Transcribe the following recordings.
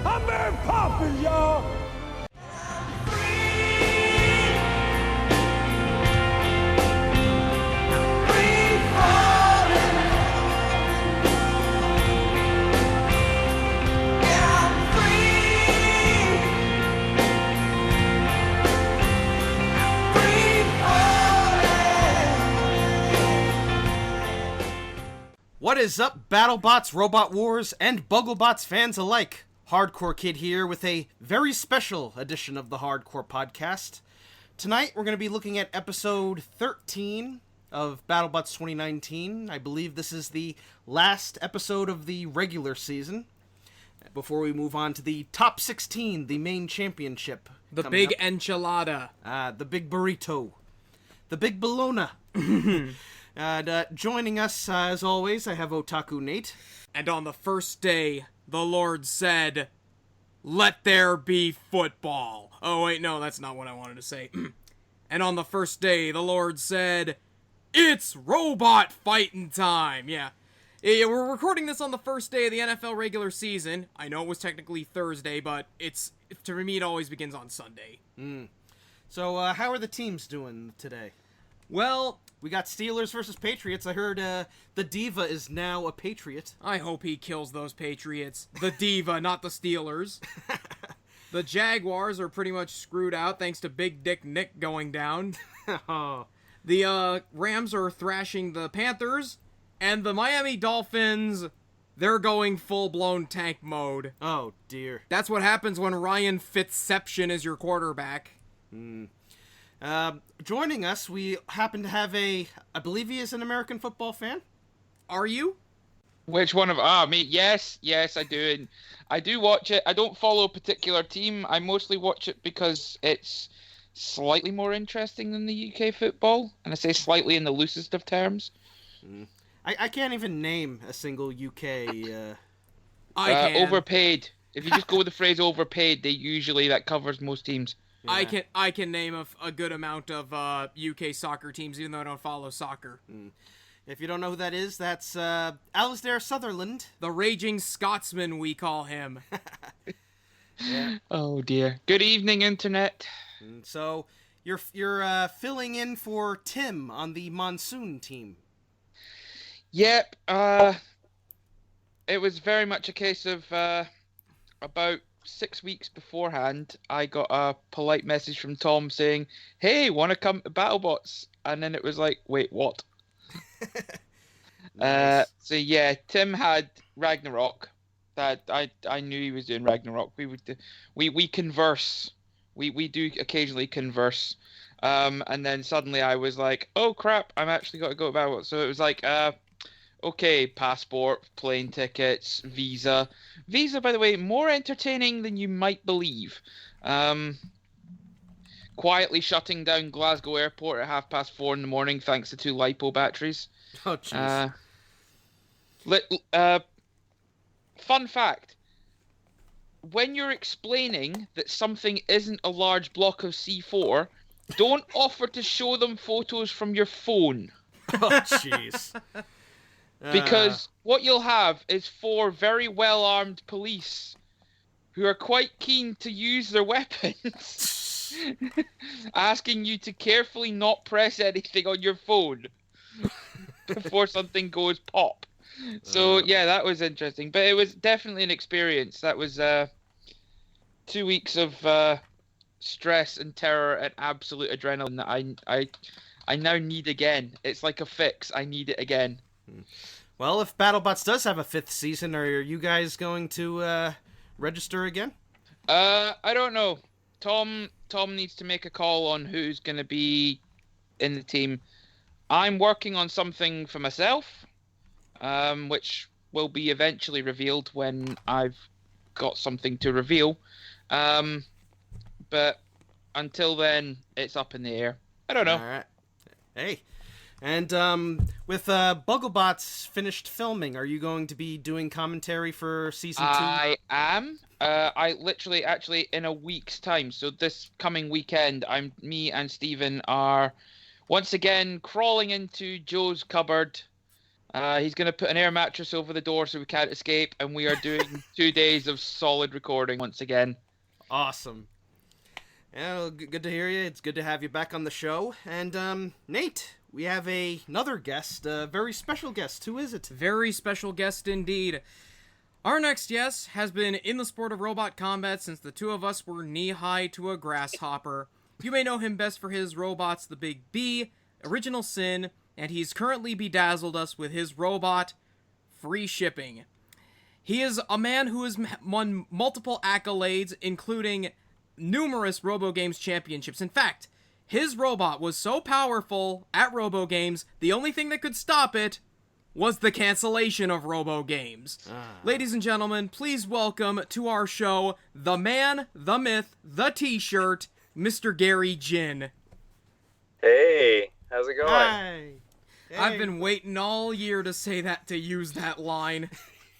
I'm Mary Poppins, y'all. What is up, BattleBots, Robot Wars, and BuggleBots fans alike? Hardcore Kid here with a very special edition of the Hardcore Podcast. Tonight, we're going to be looking at episode 13 of BattleBots 2019. I believe this is the last episode of the regular season. Before we move on to the top 16, the main championship. The big enchilada. The big burrito. The big bologna. And joining us, as always, I have Otaku Nate. And on the first day, the Lord said, "Let there be football." Oh, wait, no, that's not what I wanted to say. And on the first day, the Lord said, "It's robot fighting time." Yeah, we're recording this on the first day of the NFL regular season. I know it was technically Thursday, but to me, it always begins on Sunday. So, how are the teams doing today? Well, we got Steelers versus Patriots. I heard the Diva is now a Patriot. I hope he kills those Patriots. The Diva, not the Steelers. The Jaguars are pretty much screwed out thanks to Big Dick Nick going down. The Rams are thrashing the Panthers. And the Miami Dolphins, they're going full-blown tank mode. Oh, dear. That's what happens when Ryan Fitzception is your quarterback. Joining us, we happen to have I believe he is an American football fan. Are you? Which one of, me, yes, I do, and I do watch it. I don't follow a particular team. I mostly watch it because it's slightly more interesting than the UK football, and I say slightly in the loosest of terms. I can't even name a single UK, I can. Overpaid. If you just go with the phrase overpaid, that covers most teams. Yeah. I can name a good amount of UK soccer teams, even though I don't follow soccer. If you don't know who that is, that's Alasdair Sutherland. The Raging Scotsman, we call him. Yeah. Oh dear. Good evening, Internet. So, you're filling in for Tim on the Monsoon team. Yep. It was very much a case of about 6 weeks beforehand, I got a polite message from Tom saying, "Hey, want to come to BattleBots?" And then it was like, wait, what? Nice. So yeah, Tim had Ragnarok. That I knew he was doing Ragnarok. We converse. We do occasionally converse. And then suddenly I was like, oh crap, I'm actually got to go to BattleBots. So it was like, okay, passport, plane tickets, visa. Visa, by the way, more entertaining than you might believe. Quietly shutting down Glasgow Airport at 4:30 in the morning thanks to 2 LiPo batteries. Oh, jeez. Fun fact. When you're explaining that something isn't a large block of C4, don't offer to show them photos from your phone. Oh, jeez. Because what you'll have is 4 very well-armed police who are quite keen to use their weapons, asking you to carefully not press anything on your phone before something goes pop. So, yeah, that was interesting. But it was definitely an experience. That was 2 weeks of stress and terror and absolute adrenaline that I now need again. It's like a fix. I need it again. Well, if BattleBots does have a 5th season, are you guys going to register again? I don't know. Tom needs to make a call on who's going to be in the team. I'm working on something for myself, which will be eventually revealed when I've got something to reveal. But until then, it's up in the air. I don't know. All right. Hey. And with BuggleBots finished filming, are you going to be doing commentary for season 2? I am. I literally, actually, in a week's time. So this coming weekend, me and Steven are once again crawling into Joe's cupboard He's going to put an air mattress over the door so we can't escape, and we are doing 2 days of solid recording once again. Awesome. Yeah, well, good to hear you. It's good to have you back on the show. And, Nate, we have another guest, a very special guest. Who is it? Very special guest indeed. Our next guest has been in the sport of robot combat since the two of us were knee-high to a grasshopper. You may know him best for his robots, the Big B, Original Sin, and he's currently bedazzled us with his robot, Free Shipping. He is a man who has won multiple accolades, including numerous RoboGames championships. In fact, his robot was so powerful at RoboGames, the only thing that could stop it was the cancellation of RoboGames. Ladies and gentlemen, please welcome to our show, the man, the myth, the t-shirt, Mr. Gary Jin. Hey, how's it going? Hi. Hey. I've been waiting all year to say that, to use that line.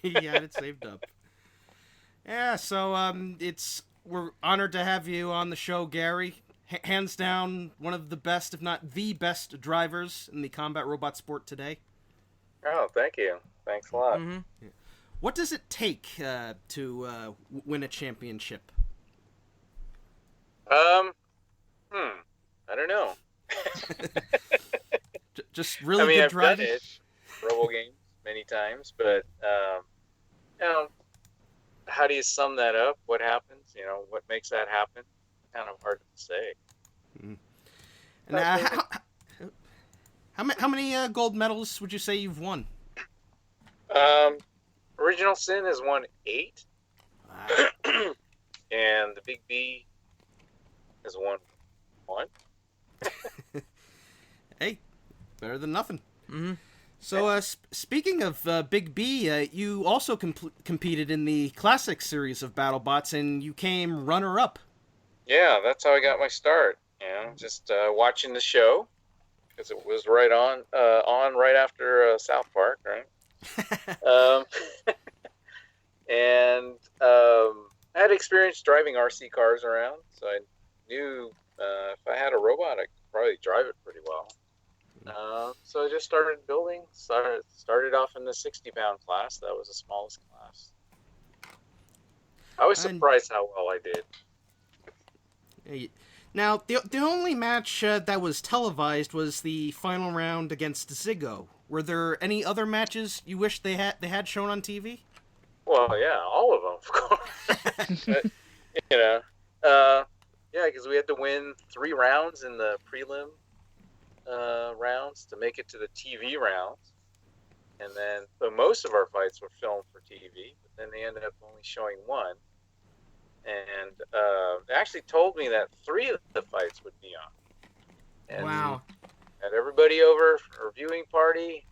You had it saved up. Yeah, so, we're honored to have you on the show, Gary. Hands down, one of the best, if not the best drivers in the combat robot sport today. Oh, thank you. Thanks a lot. Mm-hmm. What does it take to win a championship? I don't know. Just really good I've driving? done it, RoboGames, many times, but, how do you sum that up? What happens? What makes that happen? Kind of hard to say. And how many gold medals would you say you've won? Original Sin has won 8, Wow. and the Big B has won 1. Hey, better than nothing. Mm-hmm. So, speaking of Big B, you also competed in the Classic series of BattleBots, and you came runner-up. Yeah, that's how I got my start. Just watching the show, because it was right on right after South Park, right? And I had experience driving RC cars around, so I knew if I had a robot, I could probably drive it pretty well. So I just started building. Started off in the 60-pound class. That was the smallest class. I was surprised how well I did. Now, the only match that was televised was the final round against Ziggo. Were there any other matches you wish they had shown on TV? Well, yeah, all of them, of course. But, yeah, because we had to win 3 rounds in the prelim rounds to make it to the TV rounds. And then, so most of our fights were filmed for TV, but then they ended up only showing 1. And they actually told me that 3 of the fights would be on. And Wow. had everybody over for a viewing party,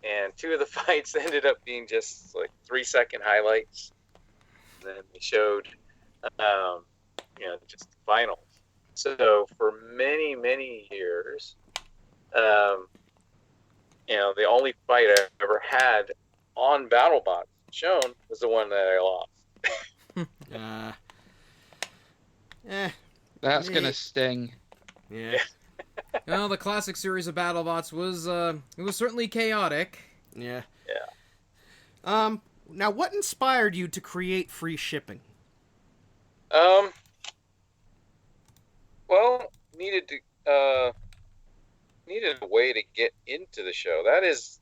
and 2 of the fights ended up being just like 3-second highlights. And then they showed, just the finals. So for many, many years, the only fight I ever had on BattleBots shown was the one that I lost. That's going to sting. Yeah. Well, the classic series of BattleBots was it was certainly chaotic. Yeah. Yeah. Now, what inspired you to create Free Shipping? Well, needed a way to get into the show. That is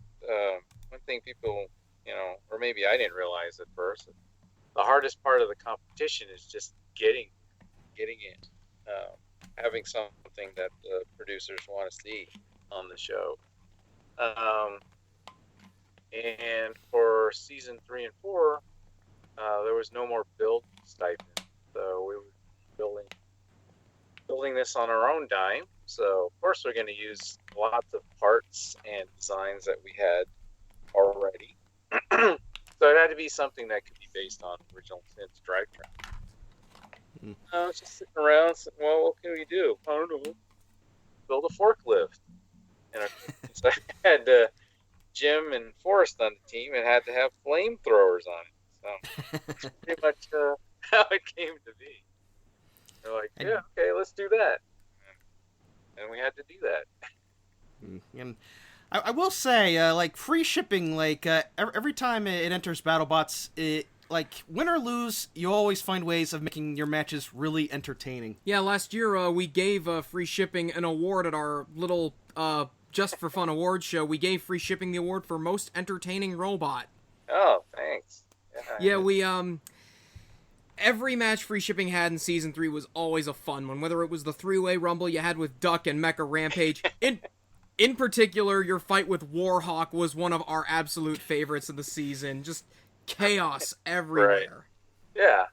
one thing people, or maybe I didn't realize at first. The hardest part of the competition is just getting in, having something that the producers want to see on the show. And for season 3 and 4, there was no more build stipend, so we were building this on our own dime. So of course we're going to use lots of parts and designs that we had already. So it had to be something that could be based on Original Sin's drivetrain. I was just sitting around saying, well, what can we do? I don't know. Build a forklift. And so I had Jim and Forrest on the team and had to have flamethrowers on it. So that's pretty much how it came to be. They're like, yeah, okay, let's do that. And we had to do that. And I will say, like, free shipping, like, every time it enters BattleBots, like, win or lose, you always find ways of making your matches really entertaining. Yeah, last year we gave free shipping an award at our little Just for Fun award show. We gave free shipping the award for most entertaining robot. Oh, thanks. Yeah, we every match free shipping had in season 3 was always a fun one. Whether it was the 3-way rumble you had with Duck and Mecha Rampage, in particular, your fight with War Hawk was one of our absolute favorites of the season. Just chaos everywhere. Right. Yeah.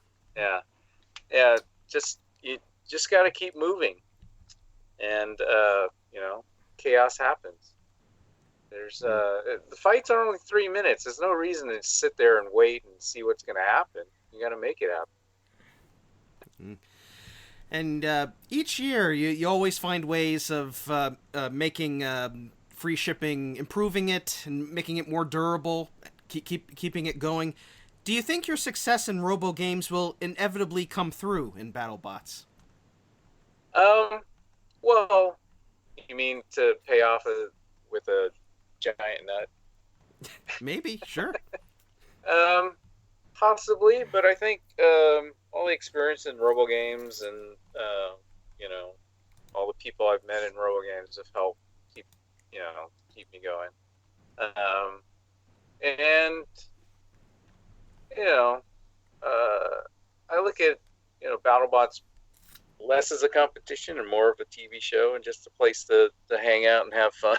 You just got to keep moving, and chaos happens. There's the fights are only 3 minutes. There's no reason to sit there and wait and see what's going to happen. You got to make it happen. And each year, you always find ways of making free shipping, improving it, and making it more durable, keeping it going. Do you think your success in robo games will inevitably come through in BattleBots? Well, you mean to pay off with a giant nut? Maybe, sure. Possibly, but I think all the experience in robo games and all the people I've met in robo games have helped keep me going. I look at BattleBots less as a competition and more of a TV show and just a place to hang out and have fun.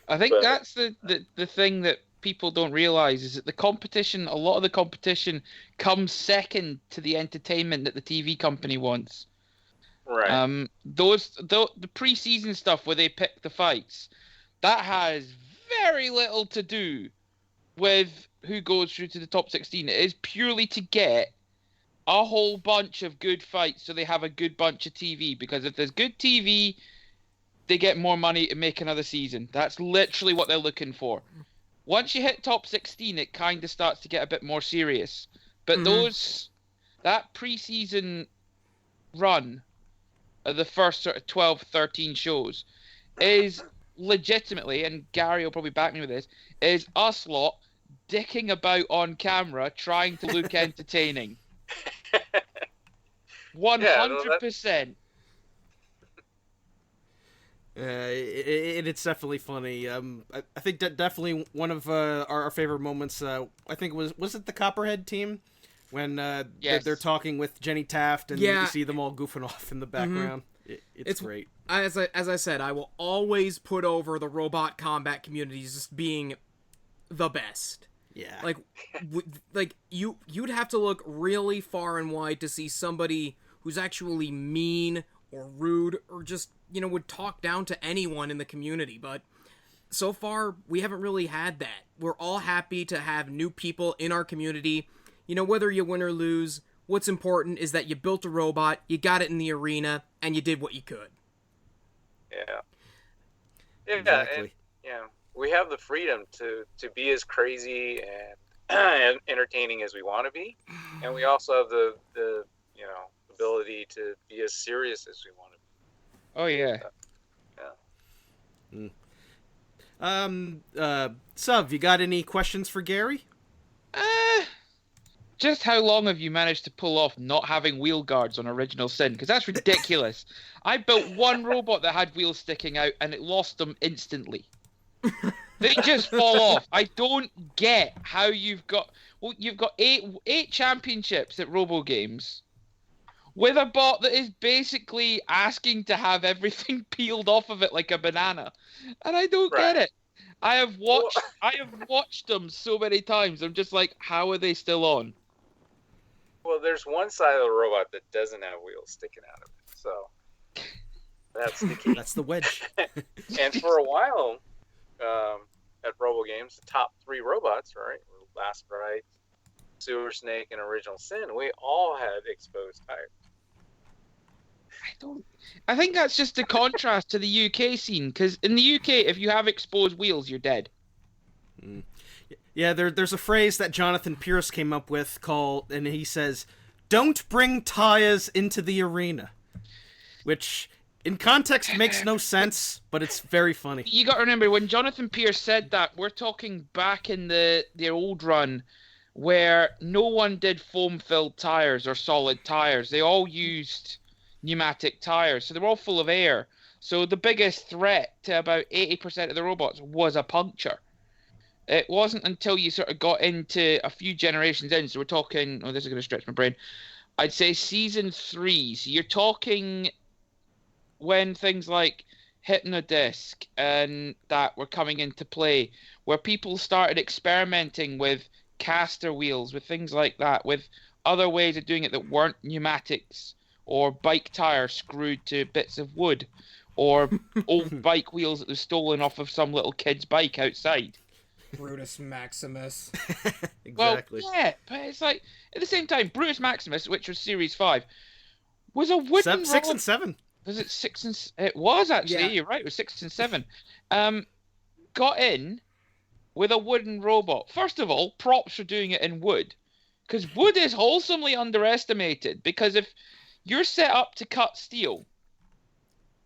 I think that's the thing that people don't realize is that a lot of the competition comes second to the entertainment that the TV company wants. Right. The pre-season stuff where they pick the fights, that has very little to do with who goes through to the top 16. It is purely to get a whole bunch of good fights so they have a good bunch of TV, because if there's good TV, they get more money to make another season. That's literally what they're looking for. Once you hit top 16, it kind of starts to get a bit more serious. But that pre-season run of the first sort of 12, 13 shows is legitimately, and Gary will probably back me with this, is us lot dicking about on camera trying to look entertaining. 100%. It's definitely funny. I think definitely one of our favorite moments. I think was it the Copperhead team when yes. they're talking with Jenny Taft and you see them all goofing off in the background. It's great. As I said, I will always put over the robot combat community as just being the best. Yeah. Like you'd have to look really far and wide to see somebody who's actually mean or rude or just, would talk down to anyone in the community. But so far, we haven't really had that. We're all happy to have new people in our community. Whether you win or lose, what's important is that you built a robot, you got it in the arena, and you did what you could. Yeah. Exactly. And, we have the freedom to be as crazy and entertaining as we want to be, and we also have the ability to be as serious as we want to be. Oh yeah. Sub, you got any questions for Gary? Just how long have you managed to pull off not having wheel guards on Original Sin? Because that's ridiculous. I built one robot that had wheels sticking out, and it lost them instantly. They just fall off. I don't get how you've got eight championships at Robo Games with a bot that is basically asking to have everything peeled off of it like a banana, and I don't get it. I have watched them so many times. I'm just like, how are they still on? Well, there's one side of the robot that doesn't have wheels sticking out of it, so that's the key. That's the wedge. And for a while, at Robo Games, the top 3 robots, right, Last Ride, Sewer Snake, and Original Sin, we all had exposed tires. I think that's just a contrast to the UK scene, because in the UK, if you have exposed wheels, you're dead. Yeah, there's a phrase that Jonathan Pierce came up with and he says, "Don't bring tires into the arena," which in context makes no sense, but it's very funny. You got to remember, when Jonathan Pierce said that, we're talking back in the old run where no one did foam-filled tires or solid tires. They all used pneumatic tires, so they were all full of air. So the biggest threat to about 80% of the robots was a puncture. It wasn't until you sort of got into a few generations in, so we're talking, oh, this is going to stretch my brain, I'd say season 3. So you're talking when things like Hypnodisc and that were coming into play, where people started experimenting with caster wheels, with things like that, with other ways of doing it that weren't pneumatics or bike tires screwed to bits of wood or old bike wheels that were stolen off of some little kid's bike outside. Brutus Maximus. Exactly. Well, yeah, but it's like, at the same time, Brutus Maximus, which was Series 5, was a wooden 6 and 7. Was it 6 and... It was, actually. Yeah. You're right. It was 6 and 7. Got in with a wooden robot. First of all, props for doing it in wood. Because wood is wholesomely underestimated. Because if you're set up to cut steel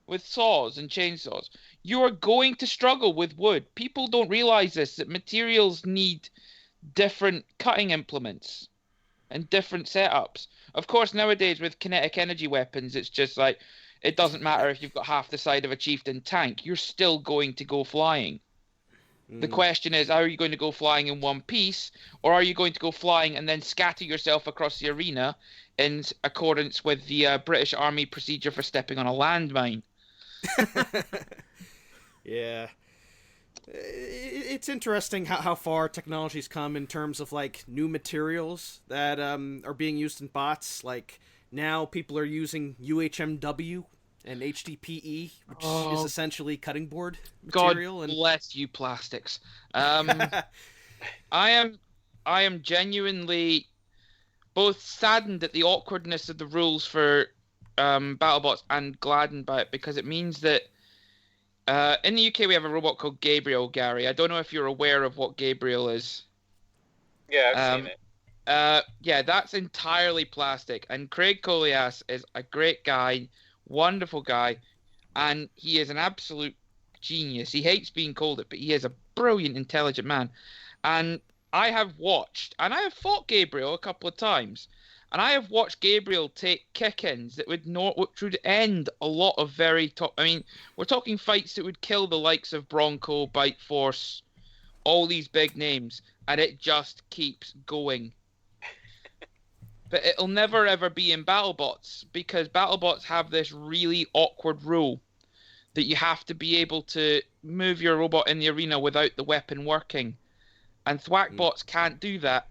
with saws and chainsaws, you are going to struggle with wood. People don't realize this, that materials need different cutting implements and different setups. Of course, nowadays with kinetic energy weapons, it's just like, it doesn't matter if you've got half the side of a chieftain tank, you're still going to go flying. The question is, are you going to go flying in one piece, or are you going to go flying and then scatter yourself across the arena in accordance with the British Army procedure for stepping on a landmine? Yeah. It's interesting how far technology's come in terms of, like, new materials that are being used in bots. Like, now people are using UHMW and HDPE, which is essentially cutting board material. God bless you, plastics. I am genuinely both saddened at the awkwardness of the rules for BattleBots and gladdened by it, because it means that in the UK we have a robot called Gabriel, Gary. I don't know if you're aware of what Gabriel is. Yeah, I've seen it. Yeah, that's entirely plastic. And Craig Colias is a great guy, wonderful guy, and he is an absolute genius. He hates being called it, but he is a brilliant, intelligent man. And I have watched, and I have fought Gabriel a couple of times, and I have watched Gabriel take kick-ins that which would end a lot of very top. I mean, we're talking fights that would kill the likes of Bronco, Bite Force, all these big names, and it just keeps going. But it'll never ever be in BattleBots, because BattleBots have this really awkward rule that you have to be able to move your robot in the arena without the weapon working. And ThwackBots can't do that.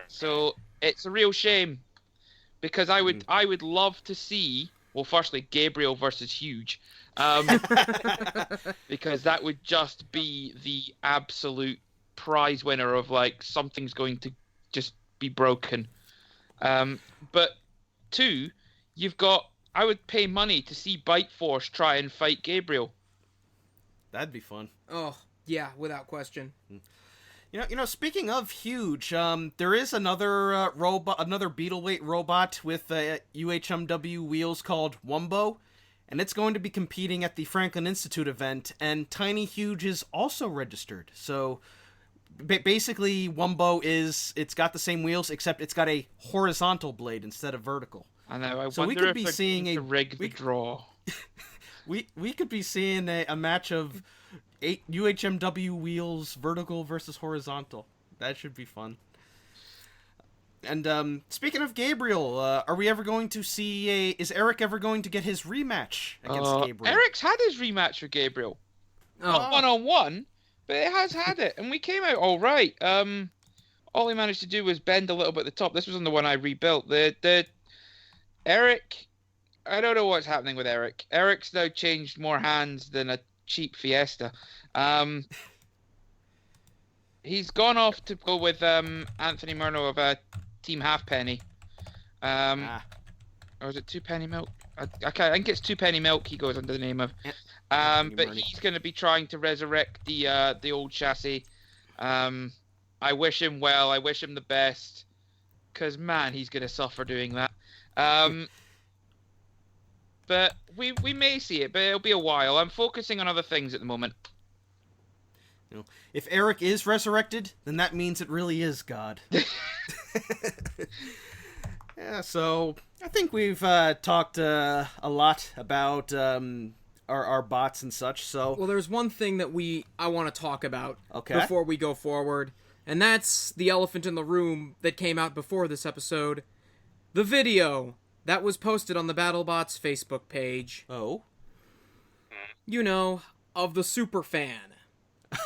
So it's a real shame, because I would love to see, well, firstly, Gabriel versus Huge, because that would just be the absolute prize winner of, like, something's going to just be broken. But 2, you've got, I would pay money to see Bite Force try and fight Gabriel. That'd be fun. Oh, yeah, without question. You know. Speaking of Huge, there is another robot, another Beetleweight robot with UHMW wheels called Wumbo, and it's going to be competing at the Franklin Institute event. And Tiny Huge is also registered. So basically, Wumbo it's got the same wheels, except it's got a horizontal blade instead of vertical. I know. So we could be seeing a rig the draw. We could be seeing a match of 8 UHMW wheels, vertical versus horizontal. That should be fun. And speaking of Gabriel, are we ever going to see is Eric ever going to get his rematch against Gabriel? Eric's had his rematch with Gabriel. Not one-on-one, but it has had it, and we came out all right. All he managed to do was bend a little bit at the top. This was on the one I rebuilt. The Eric, I don't know what's happening with Eric. Eric's now changed more hands than a cheap Fiesta. He's gone off to go with Anthony Murno of Team Halfpenny. Or is it Two Penny Milk? I think it's Two Penny Milk he goes under the name of. But he's going to be trying to resurrect the old chassis. I wish him well. I wish him the best. Because, man, he's going to suffer doing that. but we may see it, but it'll be a while. I'm focusing on other things at the moment. You know, if Eric is resurrected, then that means it really is God. Yeah, so I think we've talked a lot about our bots and such. So Well, there's one thing that I want to talk about Okay. before we go forward, and that's the elephant in the room that came out before this episode. The video that was posted on the BattleBots Facebook page. Oh. You know, of the superfan.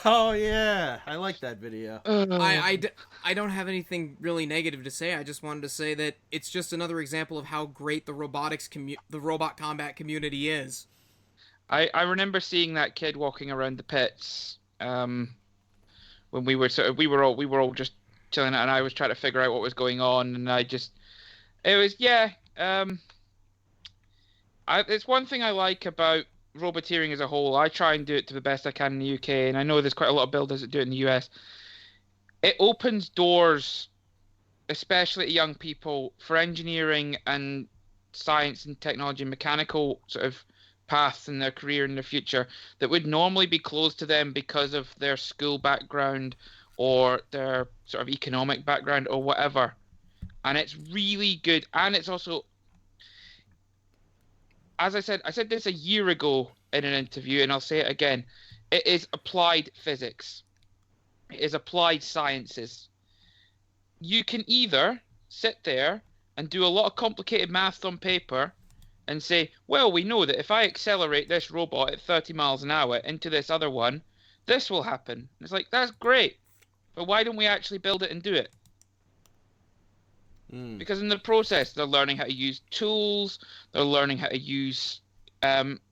Oh yeah, I like that video. I don't have anything really negative to say. I just wanted to say that it's just another example of how great the robot combat community is. I remember seeing that kid walking around the pits when we were all just chilling out, and I was trying to figure out what was going on, and it's one thing I like about roboteering as a whole. I try and do it to the best I can in the UK, and I know there's quite a lot of builders that do it in the US. It opens doors, especially to young people, for engineering and science and technology and mechanical sort of paths in their career in the future that would normally be closed to them because of their school background or their sort of economic background or whatever. And it's really good. And it's also, as I said this a year ago in an interview, and I'll say it again. It is applied physics. It is applied sciences. You can either sit there and do a lot of complicated maths on paper and say, well, we know that if I accelerate this robot at 30 miles an hour into this other one, this will happen. And it's like, that's great. But why don't we actually build it and do it? Because in the process, they're learning how to use tools, they're learning how to use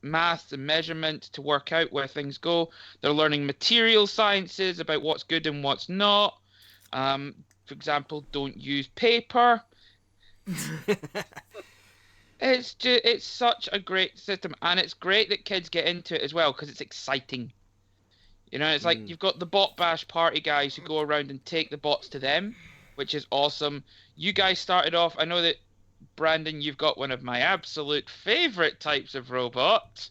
math and measurement to work out where things go. They're learning material sciences about what's good and what's not. For example, don't use paper. It's such a great system, and it's great that kids get into it as well because it's exciting. You know, it's like you've got the bot bash party guys who go around and take the bots to them, which is awesome. You guys started off, I know that, Brandon, you've got one of my absolute favorite types of robot.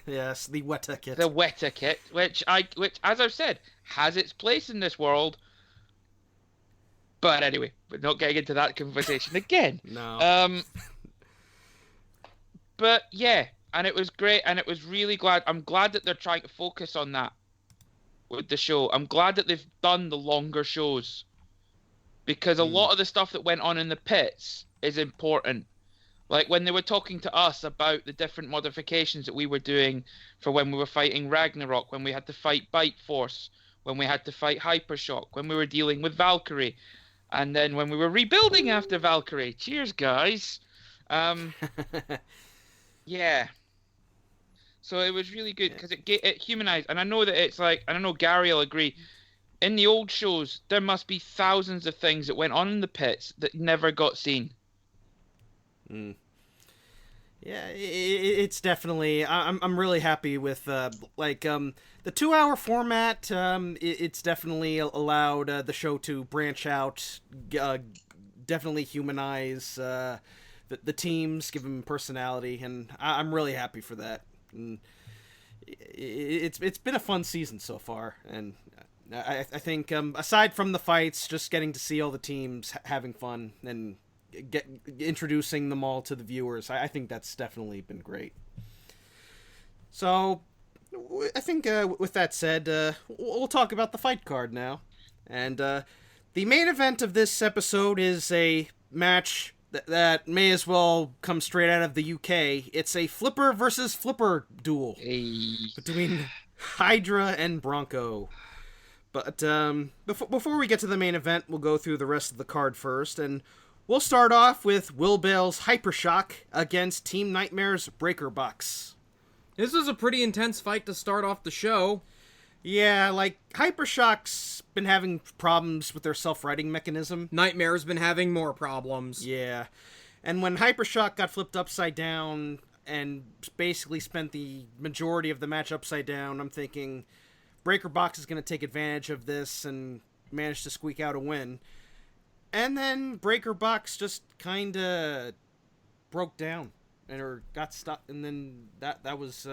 Yes, the Weta kit. The Weta kit, which, as I've said, has its place in this world. But anyway, we're not getting into that conversation again. No. But yeah, and it was great, and it was really I'm glad that they're trying to focus on that with the show. I'm glad that they've done the longer shows. Because a lot of the stuff that went on in the pits is important. Like when they were talking to us about the different modifications that we were doing for when we were fighting Ragnarok, when we had to fight Bite Force, when we had to fight Hypershock, when we were dealing with Valkyrie, and then when we were rebuilding after Valkyrie. Cheers, guys. Yeah. So it was really good because it humanized. And I know that it's like, and I know Gary will agree, in the old shows, there must be thousands of things that went on in the pits that never got seen. Yeah, it's definitely. I'm really happy with the 2-hour format. It's definitely allowed the show to branch out. Definitely humanize the teams, give them personality, and I'm really happy for that. And it's been a fun season so far, and I think aside from the fights, just getting to see all the teams having fun and introducing them all to the viewers, I think that's definitely been great. So I think with that said, we'll talk about the fight card now. And the main event of this episode is a match that may as well come straight out of the UK. It's a flipper versus flipper duel between Hydra and Bronco. But before we get to the main event, we'll go through the rest of the card first, and we'll start off with Will Bale's Hypershock against Team Nightmare's BreakerBots. This was a pretty intense fight to start off the show. Yeah, like, Hypershock's been having problems with their self-righting mechanism. Nightmare's been having more problems. Yeah. And when Hypershock got flipped upside down and basically spent the majority of the match upside down, I'm thinking BreakerBots is going to take advantage of this and manage to squeak out a win. And then BreakerBots just kind of broke down. or got stuck, and then that was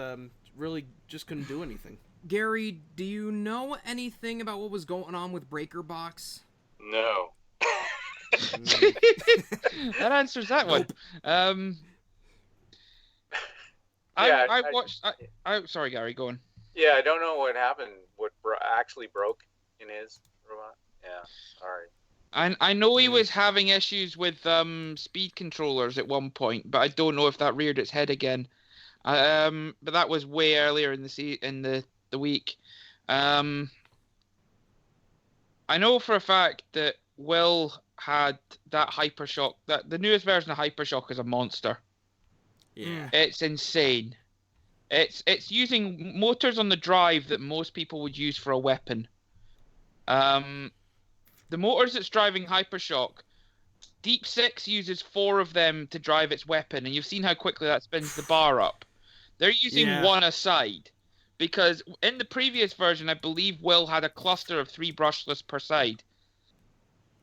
really just couldn't do anything. Gary, do you know anything about what was going on with BreakerBox? No. That answers that one. Yeah, I watched. Sorry, Gary, go on. Yeah, I don't know what happened. What actually broke in his robot? Yeah, sorry. I know he was having issues with speed controllers at one point, but I don't know if that reared its head again. But that was way earlier in the week. I know for a fact that Will had that Hypershock. That the newest version of Hypershock is a monster. Yeah. It's insane. It's using motors on the drive that most people would use for a weapon. The motors that's driving Hypershock, Deep Six uses 4 of them to drive its weapon, and you've seen how quickly that spins the bar up. They're using one aside, because in the previous version, I believe Will had a cluster of 3 brushless per side.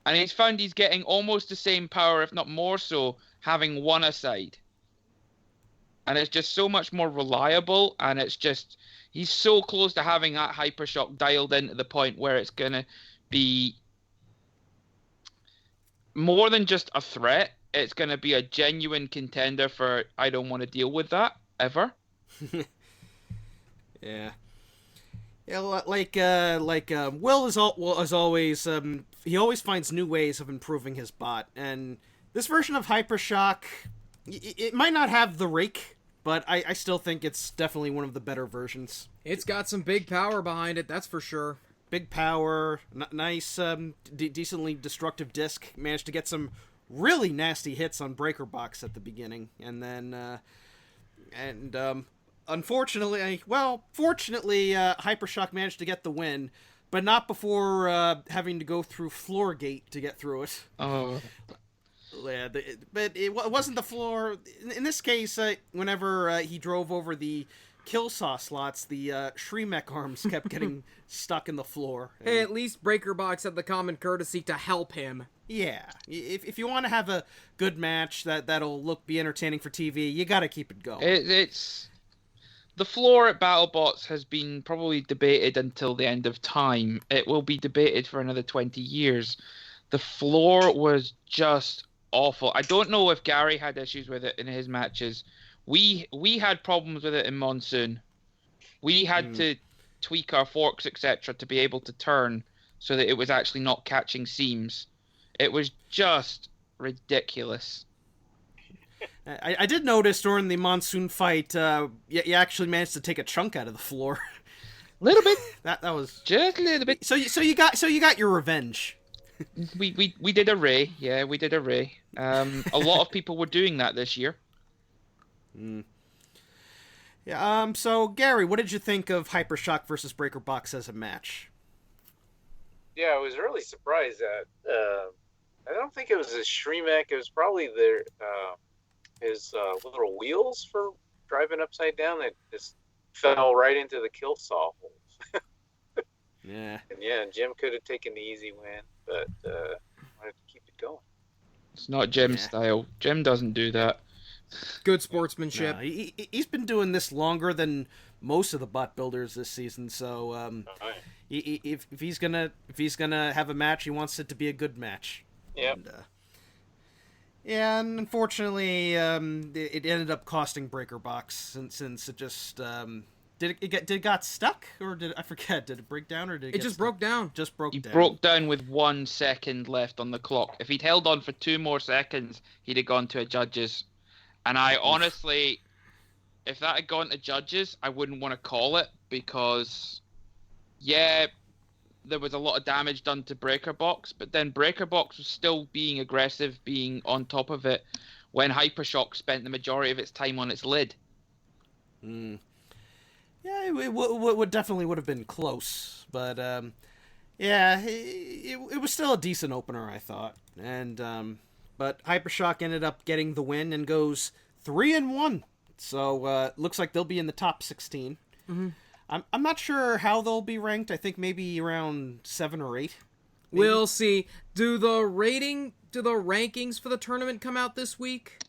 And he's found he's getting almost the same power, if not more so, having one aside. And it's just so much more reliable, and it's just, he's so close to having that Hypershock dialed in to the point where it's going to be more than just a threat. It's going to be a genuine contender for, I don't want to deal with that, ever. Yeah. Yeah, Will is always, he always finds new ways of improving his bot, and this version of Hypershock, it might not have the rake, but I still think it's definitely one of the better versions. It's got some big power behind it, that's for sure. Big power, nice, decently destructive disc. Managed to get some really nasty hits on BreakerBox at the beginning, and then, unfortunately, fortunately, Hypershock managed to get the win, but not before having to go through Floorgate to get through it. Oh. Yeah, but it wasn't the floor. In this case, whenever he drove over the kill saw slots, the Shremek arms kept getting stuck in the floor. Hey, at least BreakerBox had the common courtesy to help him. Yeah, if you want to have a good match that'll be entertaining for TV, you got to keep it going. It's the floor at BattleBots has been probably debated until the end of time. It will be debated for another 20 years. The floor was just awful. I don't know if Gary had issues with it in his matches. We had problems with it in Monsoon. We had to tweak our forks, etc., to be able to turn so that it was actually not catching seams. It was just ridiculous. I did notice during the Monsoon fight, you actually managed to take a chunk out of the floor. A little bit. that was just a little bit. So you got your revenge. We did a Ray. Yeah, we did a Ray. A lot of people were doing that this year. Yeah. So Gary, what did you think of Hypershock versus BreakerBox as a match? Yeah, I was really surprised that I don't think it was a Shremek. It was probably his little wheels for driving upside down that just fell right into the kill saw holes. Yeah. And Jim could have taken the easy win, but wanted to keep it going. It's not Jim's style. Jim doesn't do that. Good sportsmanship. No, he's been doing this longer than most of the bot builders this season. So if he's gonna have a match, he wants it to be a good match. Yeah. And unfortunately, it ended up costing BreakerBox since it just did it got stuck, or did I forget? Did it break down, or did it just broke down? Just broke down. He broke down with 1 second left on the clock. If he'd held on for 2 more seconds, he'd have gone to a judges. And I honestly, if that had gone to judges, I wouldn't want to call it, because, yeah, there was a lot of damage done to BreakerBox, but then BreakerBox was still being aggressive, being on top of it, when Hypershock spent the majority of its time on its lid. Yeah, it would definitely would have been close, but yeah, it was still a decent opener, I thought, and but Hypershock ended up getting the win and goes 3-1, so looks like they'll be in the top 16. Mm-hmm. I'm not sure how they'll be ranked. I think maybe around 7 or 8. Maybe. We'll see. Do the rankings for the tournament come out this week?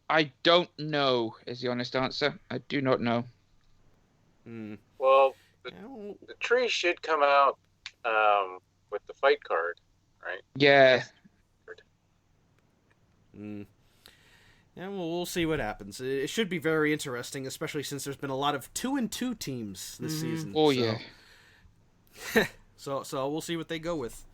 I don't know, is the honest answer. I do not know. Well, the tree should come out with the fight card, right? Yeah. Yeah, well, we'll see what happens. It should be very interesting, especially since there's been a lot of 2-2 teams this season. Oh, so. yeah. So we'll see what they go with.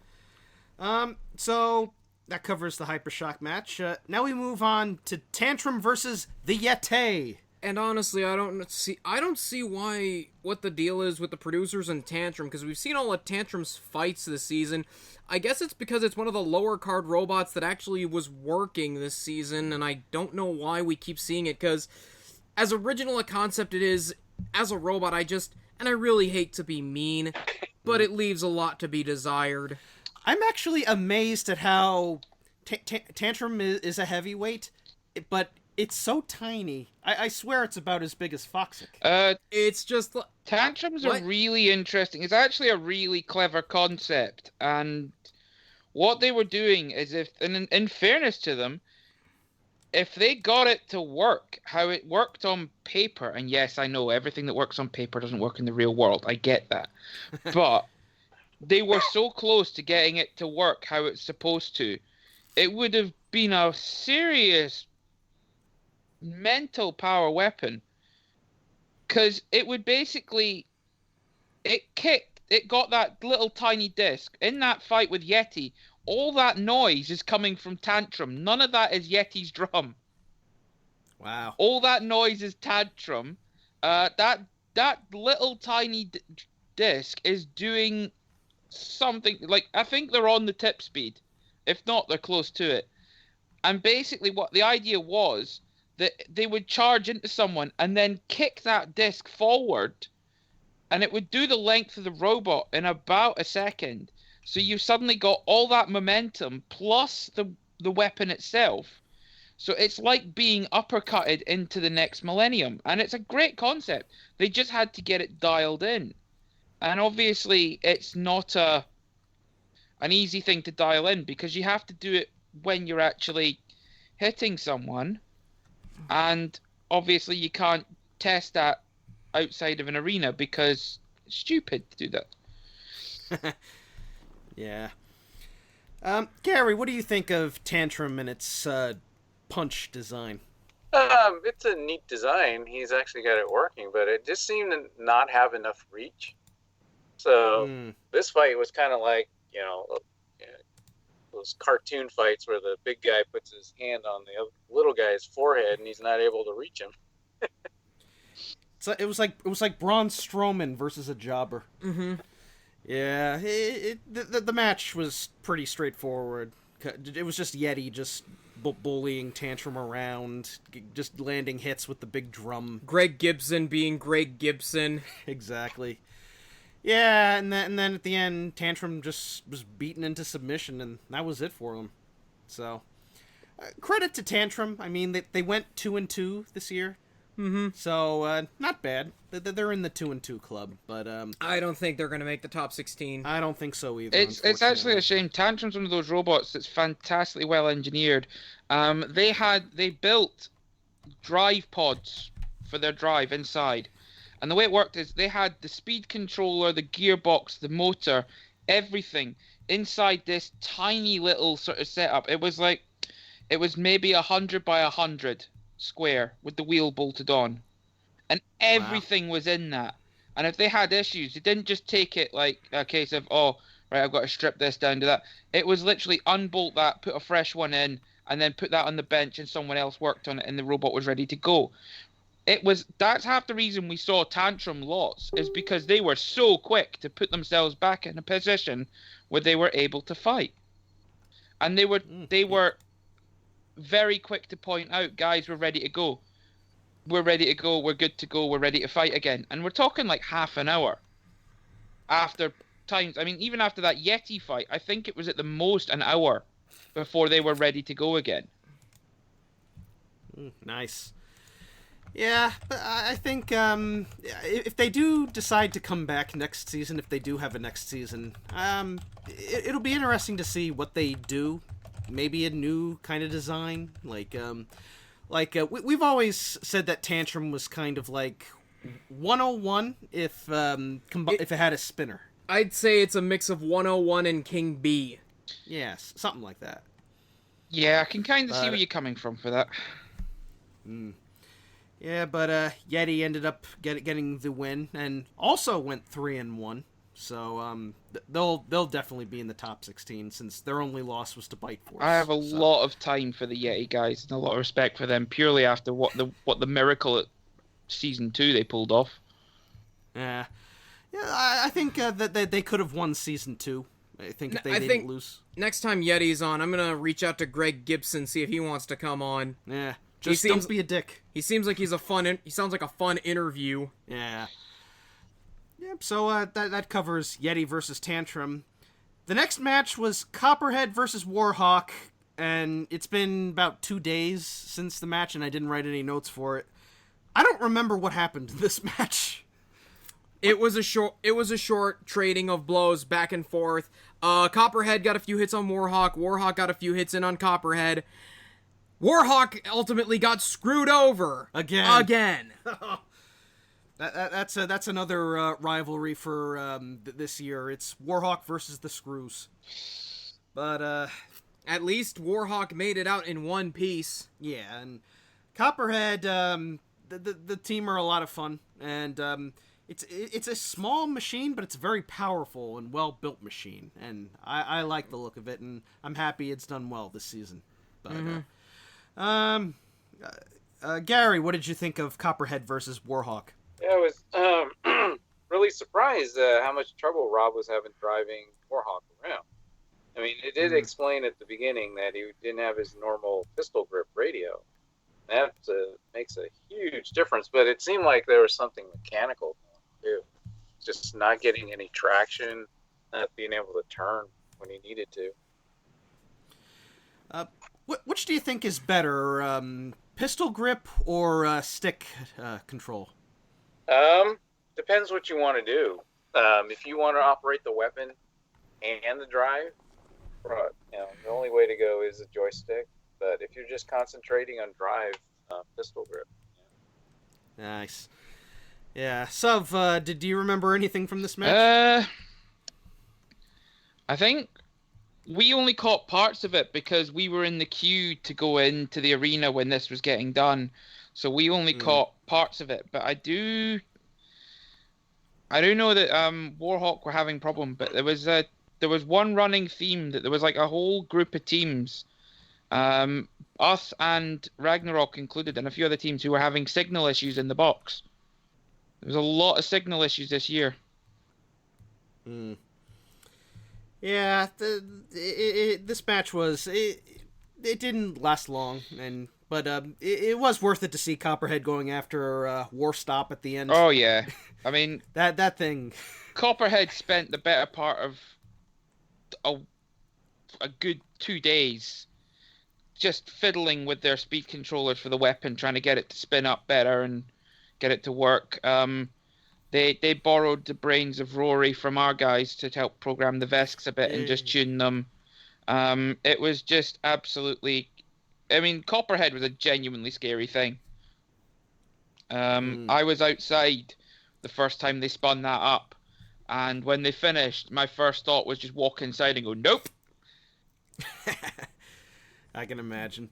So that covers the Hypershock match. Now we move on to Tantrum versus the Yeti. And honestly, I don't see what the deal is with the producers and Tantrum, because we've seen all of Tantrum's fights this season. I guess it's because it's one of the lower card robots that actually was working this season, and I don't know why we keep seeing it, because as original a concept it is, as a robot, I really hate to be mean, but it leaves a lot to be desired. I'm actually amazed at how Tantrum is a heavyweight, but it's so tiny. I swear it's about as big as Foxic. It's just... Tantrums are really interesting. It's actually a really clever concept, and what they were doing is, in fairness to them, if they got it to work how it worked on paper, and yes, I know everything that works on paper doesn't work in the real world, I get that, but they were so close to getting it to work how it's supposed to, it would have been a serious mental power weapon, because it would basically, it got that little tiny disc in that fight with Yeti. All that noise is coming from Tantrum. None of that is Yeti's drum. Wow. All that noise is Tantrum. That little tiny disc is doing something, like, I think they're on the tip speed. If not, they're close to it. And basically what the idea was, that they would charge into someone and then kick that disc forward, and it would do the length of the robot in about a second. So you suddenly got all that momentum plus the weapon itself. So it's like being uppercutted into the next millennium. And it's a great concept. They just had to get it dialed in. And obviously it's not an easy thing to dial in, because you have to do it when you're actually hitting someone. And obviously you can't test that outside of an arena, because it's stupid to do that. Yeah. Gary, what do you think of Tantrum and its punch design? It's a neat design. He's actually got it working, but it just seemed to not have enough reach. So this fight was kind of like, those cartoon fights where the big guy puts his hand on the little guy's forehead and he's not able to reach him. So it was like Braun Strowman versus a jobber. Mm-hmm. Yeah, the match was pretty straightforward. It was just Yeti just bullying Tantrum around, just landing hits with the big drum. Greg Gibson being Greg Gibson. Exactly. Yeah, and then at the end, Tantrum just was beaten into submission, and that was it for him. So, credit to Tantrum. I mean, they went 2-2 this year. Mm-hmm. So, not bad. They're in the 2-2 club, but I don't think they're going to make the top 16. I don't think so either. It's actually a shame. Tantrum's one of those robots that's fantastically well engineered. They built drive pods for their drive inside. And the way it worked is they had the speed controller, the gearbox, the motor, everything inside this tiny little sort of setup. It was maybe 100 by 100 square with the wheel bolted on. And everything was in that. And if they had issues, they didn't just take it like a case of, oh, right, I've got to strip this down to that. It was literally unbolt that, put a fresh one in, and then put that on the bench and someone else worked on it and the robot was ready to go. That's half the reason we saw Tantrum lots, is because they were so quick to put themselves back in a position where they were able to fight. And they were very quick to point out, guys, we're ready to go. We're ready to go, we're good to go, we're ready to fight again. And we're talking like half an hour after times. I mean, even after that Yeti fight, I think it was at the most an hour before they were ready to go again. Nice. Yeah, but I think if they do decide to come back next season, if they do have a next season, it'll be interesting to see what they do. Maybe a new kind of design, like Like, we've always said that Tantrum was kind of like 101 if it had a spinner. I'd say it's a mix of 101 and King B. Yes, something like that. Yeah, I can kind of see where you're coming from for that. Yeah, but Yeti ended up getting the win and also went 3-1. So they'll definitely be in the top 16 since their only loss was to Bite Force. I have a lot of time for the Yeti guys and a lot of respect for them purely after what the miracle at season 2 they pulled off. Yeah, I think that they could have won season 2. I think if they didn't lose. Next time Yeti's on, I'm gonna reach out to Greg Gibson, see if he wants to come on. Yeah, just don't be a dick. He seems like he sounds like a fun interview. Yeah. Yep. So that covers Yeti versus Tantrum. The next match was Copperhead versus War Hawk, and it's been about 2 days since the match, and I didn't write any notes for it. I don't remember what happened in this match. It was a short trading of blows back and forth. Copperhead got a few hits on Warhawk. Warhawk got a few hits in on Copperhead. Warhawk ultimately got screwed over again. That's another rivalry for this year. It's Warhawk versus the Screws. But at least Warhawk made it out in one piece. Yeah, and Copperhead, the team are a lot of fun, and it's a small machine, but it's a very powerful and well-built machine, and I like the look of it, and I'm happy it's done well this season. But Gary, what did you think of Copperhead versus Warhawk? Yeah, I was really surprised how much trouble Rob was having driving Warhawk around. I mean, it did explain at the beginning that he didn't have his normal pistol grip radio. That makes a huge difference, but it seemed like there was something mechanical going on, too. Just not getting any traction, not being able to turn when he needed to. Which do you think is better, pistol grip or stick control? Depends what you want to do. If you want to operate the weapon and the drive, the only way to go is a joystick. But if you're just concentrating on drive, pistol grip. Yeah. Nice. Yeah. Suv, do you remember anything from this match? I think we only caught parts of it because we were in the queue to go into the arena when this was getting done. So we only caught parts of it. But I do know that Warhawk were having problem, but there was one running theme that there was like a whole group of teams, us and Ragnarok included, and a few other teams who were having signal issues in the box. There was a lot of signal issues this year. Yeah, this match was it didn't last long, but it was worth it to see Copperhead going after War Stop at the end. Oh yeah, I mean that thing. Copperhead spent the better part of a good 2 days just fiddling with their speed controllers for the weapon, trying to get it to spin up better and get it to work. They borrowed the brains of Rory from our guys to help program the Vesks a bit and just tune them. It was just absolutely... I mean, Copperhead was a genuinely scary thing. I was outside the first time they spun that up, and when they finished, my first thought was just walk inside and go, nope! I can imagine.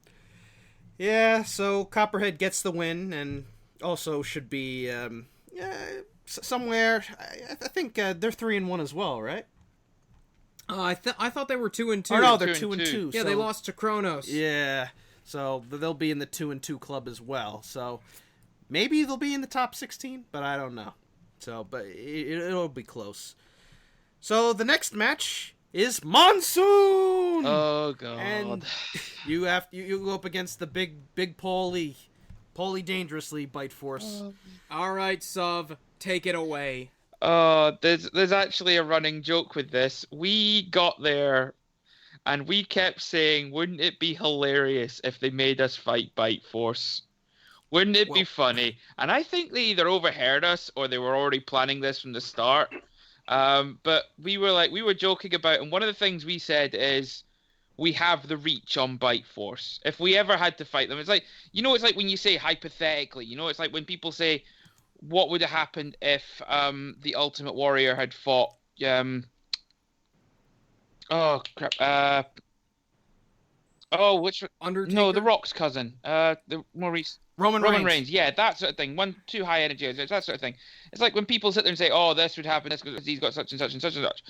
Yeah, so Copperhead gets the win, and also should be somewhere. I think they're 3-1 as well, right? I thought they were 2-2. Oh no, they're 2-2. Yeah, so, they lost to Kronos. Yeah, so they'll be in the 2-2 club as well. So maybe they'll be in the top 16, but I don't know. So, but it'll be close. So the next match is Monsoon. Oh god! And you go up against the big Paulie dangerously Bite Force. All right, Suv, take it away. There's actually a running joke with this. We got there, and we kept saying, "Wouldn't it be hilarious if they made us fight Bite Force? Wouldn't it be funny?" And I think they either overheard us or they were already planning this from the start. But we were joking about, and one of the things we said is, we have the reach on Bite Force. If we ever had to fight them, it's like, it's like when you say hypothetically, it's like when people say, what would have happened if the Ultimate Warrior had fought, oh crap, which Undertaker? No, The Rock's cousin, the Maurice. Roman Reigns. Yeah, that sort of thing. Too high energy, that sort of thing. It's like when people sit there and say, "Oh, this would happen. This because he's got such and such and such and such."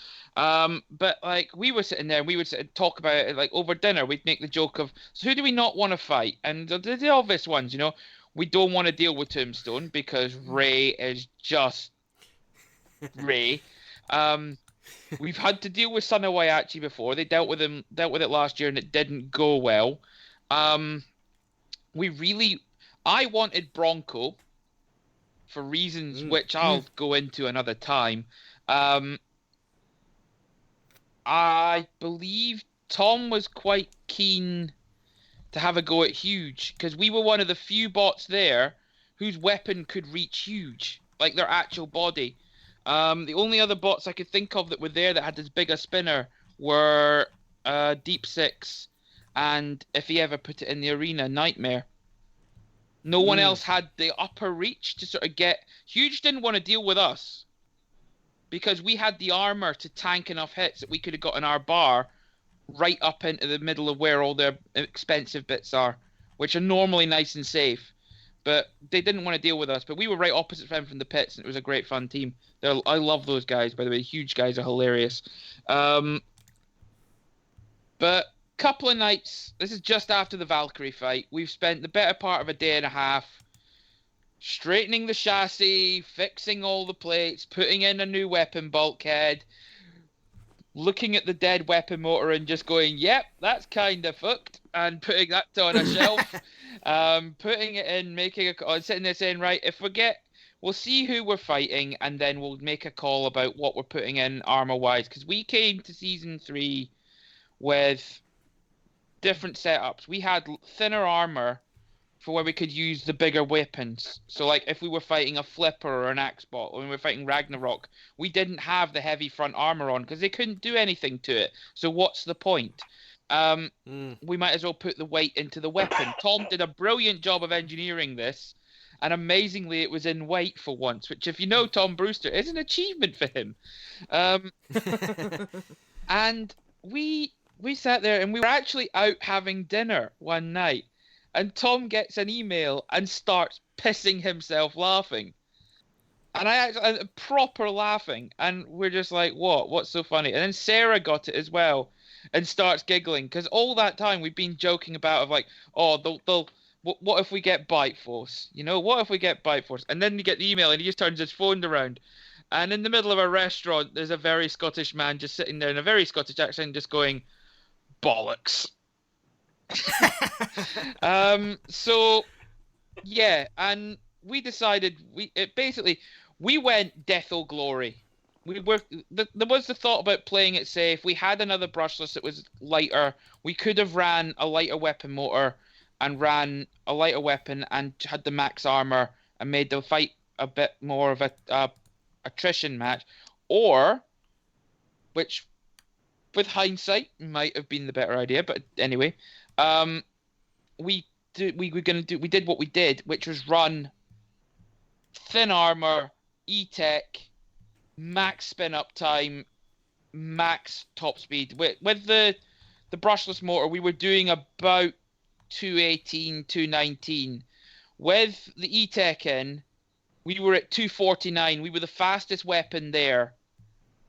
But like we were sitting there and we would sit and talk about it like over dinner. We'd make the joke of, "So who do we not want to fight?" And the obvious ones, we don't want to deal with Tombstone because Ray is just Ray. We've had to deal with Son of Waiachi before. They dealt with it last year and it didn't go well. I wanted Bronco for reasons which I'll go into another time. I believe Tom was quite keen to have a go at Huge because we were one of the few bots there whose weapon could reach Huge, like their actual body. The only other bots I could think of that were there that had as big a spinner were Deep Six and, if he ever put it in the arena, Nightmare. No one else had the upper reach to sort of get... Huge didn't want to deal with us because we had the armor to tank enough hits that we could have gotten our bar right up into the middle of where all their expensive bits are, which are normally nice and safe. But they didn't want to deal with us. But we were right opposite them from the pits, and it was a great fun team. I love those guys, by the way. Huge guys are hilarious. But... couple of nights, this is just after the Valkyrie fight, we've spent the better part of a day and a half straightening the chassis, fixing all the plates, putting in a new weapon bulkhead, looking at the dead weapon motor and just going, yep, that's kind of fucked, and putting that on a shelf, putting it in, sitting there saying, right, we'll see who we're fighting, and then we'll make a call about what we're putting in armor-wise, because we came to Season 3 with different setups. We had thinner armor for where we could use the bigger weapons. So like if we were fighting a Flipper or an Axebot, or we were fighting Ragnarok, we didn't have the heavy front armor on because they couldn't do anything to it. So what's the point? We might as well put the weight into the weapon. Tom did a brilliant job of engineering this, and amazingly it was in weight for once, which if you know Tom Brewster is an achievement for him. And we sat there and we were actually out having dinner one night, and Tom gets an email and starts pissing himself laughing. And I proper laughing, and we're just like, what's so funny? And then Sarah got it as well and starts giggling because all that time we've been joking about of like, what if we get Bite Force? What if we get Bite Force? And then you get the email and he just turns his phone around, and in the middle of a restaurant there's a very Scottish man just sitting there in a very Scottish accent just going, bollocks. So yeah, and we decided we went Death or Glory. There was the thought about playing it safe. We had another brushless that was lighter. We could have ran a lighter weapon motor and ran a lighter weapon and had the max armor and made the fight a bit more of a attrition match, or which with hindsight might have been the better idea, but anyway, we did what we did, which was run thin armor, E-Tech, max spin up time, max top speed. With the brushless motor, we were doing about 218, 219. With the E-Tech in, we were at 249. We were the fastest weapon there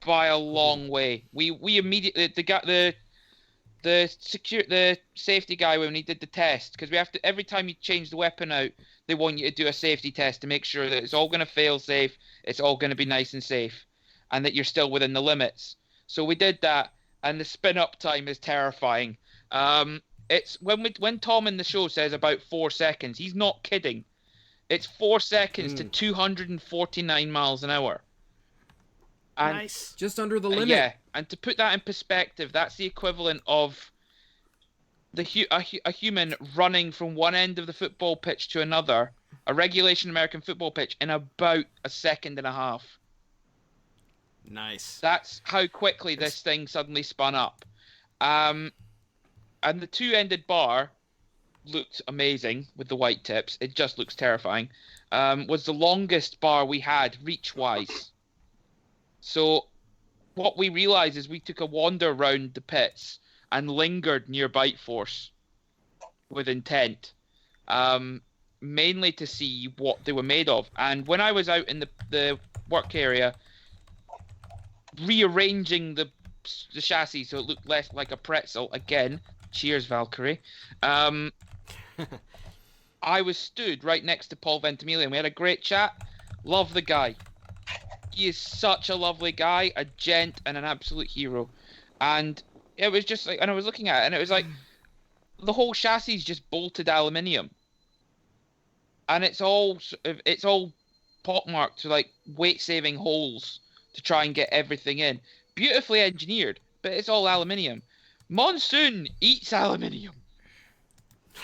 by a long way. We immediately the safety guy, when he did the test, because we have to, every time you change the weapon out, they want you to do a safety test to make sure that it's all going to fail safe, it's all going to be nice and safe, and that you're still within the limits. So we did that, and the spin up time is terrifying. It's when Tom in the show says about 4 seconds, he's not kidding. It's 4 seconds to 249 miles an hour. And, nice. Just under the limit. Yeah, and to put that in perspective, that's the equivalent of a human running from one end of the football pitch to another, a regulation American football pitch, in about a second and a half. Nice. That's how quickly this thing suddenly spun up. and the two-ended bar looked amazing with the white tips. It just looks terrifying. Was the longest bar we had reach-wise. So what we realized is we took a wander around the pits and lingered near Bite Force with intent, mainly to see what they were made of. And when I was out in the work area rearranging the chassis so it looked less like a pretzel, again, cheers Valkyrie, I was stood right next to Paul Ventimiglia and we had a great chat. Love the guy. He is such a lovely guy, a gent, and an absolute hero. And it was just like, and I was looking at it, and it was like, the whole chassis is just bolted aluminium, and it's all pockmarked to like weight-saving holes to try and get everything in. Beautifully engineered, but it's all aluminium. Monsoon eats aluminium.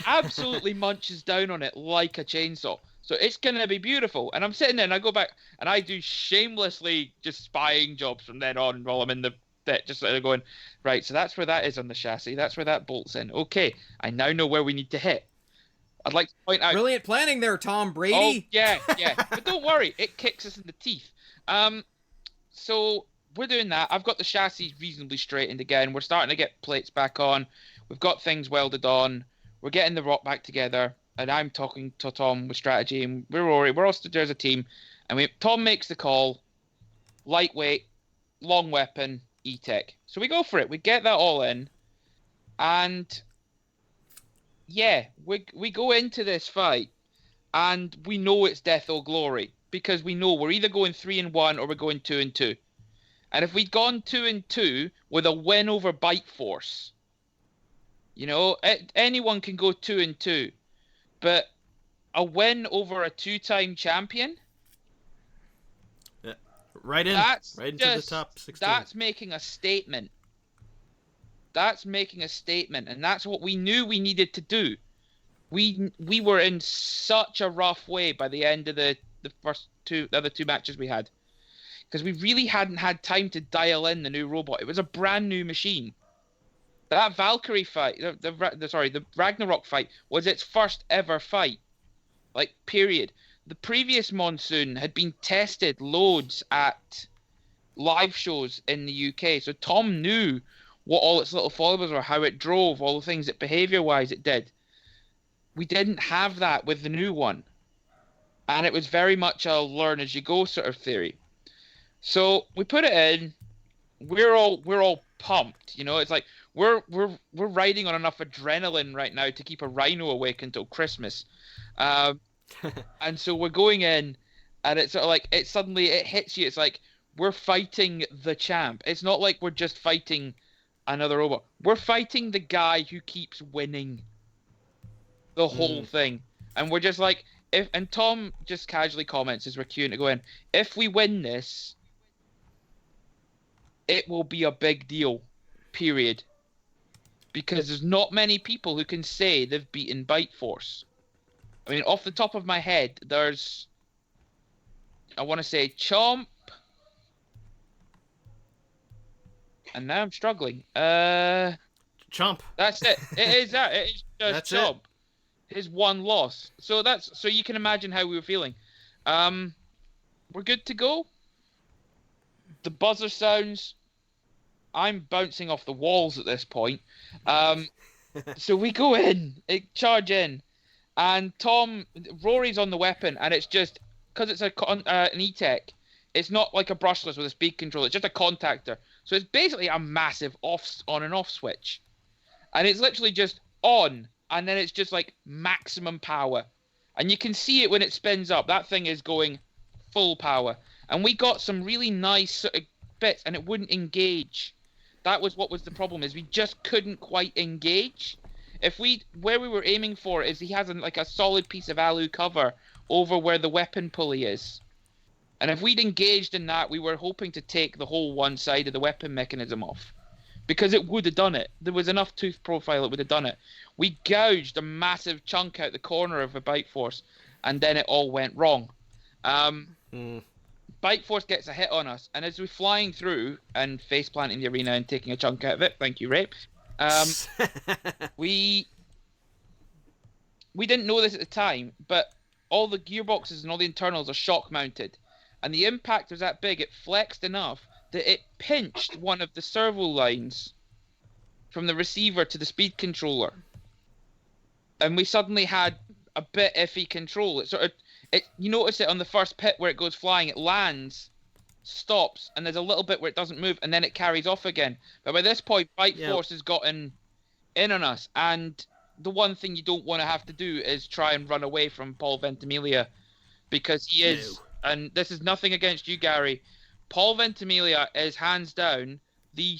Absolutely munches down on it like a chainsaw. So it's going to be beautiful. And I'm sitting there and I go back and I do shamelessly just spying jobs from then on while I'm in the pit. Just sort of going, right, so that's where that is on the chassis. That's where that bolt's in. Okay, I now know where we need to hit. I'd like to point out... Brilliant planning there, Tom Brady. Oh, yeah. But don't worry, it kicks us in the teeth. So we're doing that. I've got the chassis reasonably straightened again. We're starting to get plates back on. We've got things welded on. We're getting the rock back together. And I'm talking to Tom with strategy, and we're all stood there as a team. And Tom makes the call, lightweight, long weapon, E-Tech. So we go for it. We get that all in, and yeah, we go into this fight, and we know it's death or glory because we know we're either going 3-1 or we're going 2-2. And if we'd gone 2-2 with a win over Bite Force, you know, anyone can go 2-2. But a win over a two-time champion? Yeah. Right into the top 16. That's making a statement. That's making a statement, and that's what we knew we needed to do. We were in such a rough way by the end of the other two matches we had, because we really hadn't had time to dial in the new robot. It was a brand new machine. That Valkyrie fight, the Ragnarok fight, was its first ever fight. Like, period. The previous Monsoon had been tested loads at live shows in the UK, so Tom knew what all its little foibles were, how it drove, all the things that behaviour-wise it did. We didn't have that with the new one. And it was very much a learn-as-you-go sort of theory. So we put it in. We're all pumped, you know. It's like we're riding on enough adrenaline right now to keep a rhino awake until Christmas, and so we're going in, and it's sort of like it hits you. It's like we're fighting the champ. It's not like we're just fighting another robot. We're fighting the guy who keeps winning the whole thing, and we're just like and Tom just casually comments as we're queuing to go in, if we win this, it will be a big deal, period. Because there's not many people who can say they've beaten Bite Force. I mean, off the top of my head, there's, I want to say Chomp. And now I'm struggling. Chomp. That's it. It is that. It is just That's Chomp. His one loss. So you can imagine how we were feeling. We're good to go. The buzzer sounds. I'm bouncing off the walls at this point. So we go in, charge in, and Rory's on the weapon, and it's just because it's an E-Tech. It's not like a brushless with a speed control. It's just a contactor. So it's basically a massive on and off switch, and it's literally just on, and then it's just like maximum power, and you can see it when it spins up. That thing is going full power, and we got some really nice sort of bits, and it wouldn't engage. That was what was the problem, is we just couldn't quite engage. Where we were aiming for is he has like a solid piece of alu cover over where the weapon pulley is. And if we'd engaged in that, we were hoping to take the whole one side of the weapon mechanism off. Because it would have done it. There was enough tooth profile, it would have done it. We gouged a massive chunk out the corner of a Bite Force, and then it all went wrong. Bite Force gets a hit on us, and as we're flying through and face planting the arena and taking a chunk out of it, thank you, Ray, We didn't know this at the time, but all the gearboxes and all the internals are shock mounted, and the impact was that big, it flexed enough that it pinched one of the servo lines from the receiver to the speed controller, and we suddenly had a bit iffy control. You notice it on the first pit where it goes flying, it lands, stops, and there's a little bit where it doesn't move, and then it carries off again. But by this point, Bite Force has gotten in on us, and the one thing you don't want to have to do is try and run away from Paul Ventimiglia, because he is, and this is nothing against you, Gary, Paul Ventimiglia is hands down the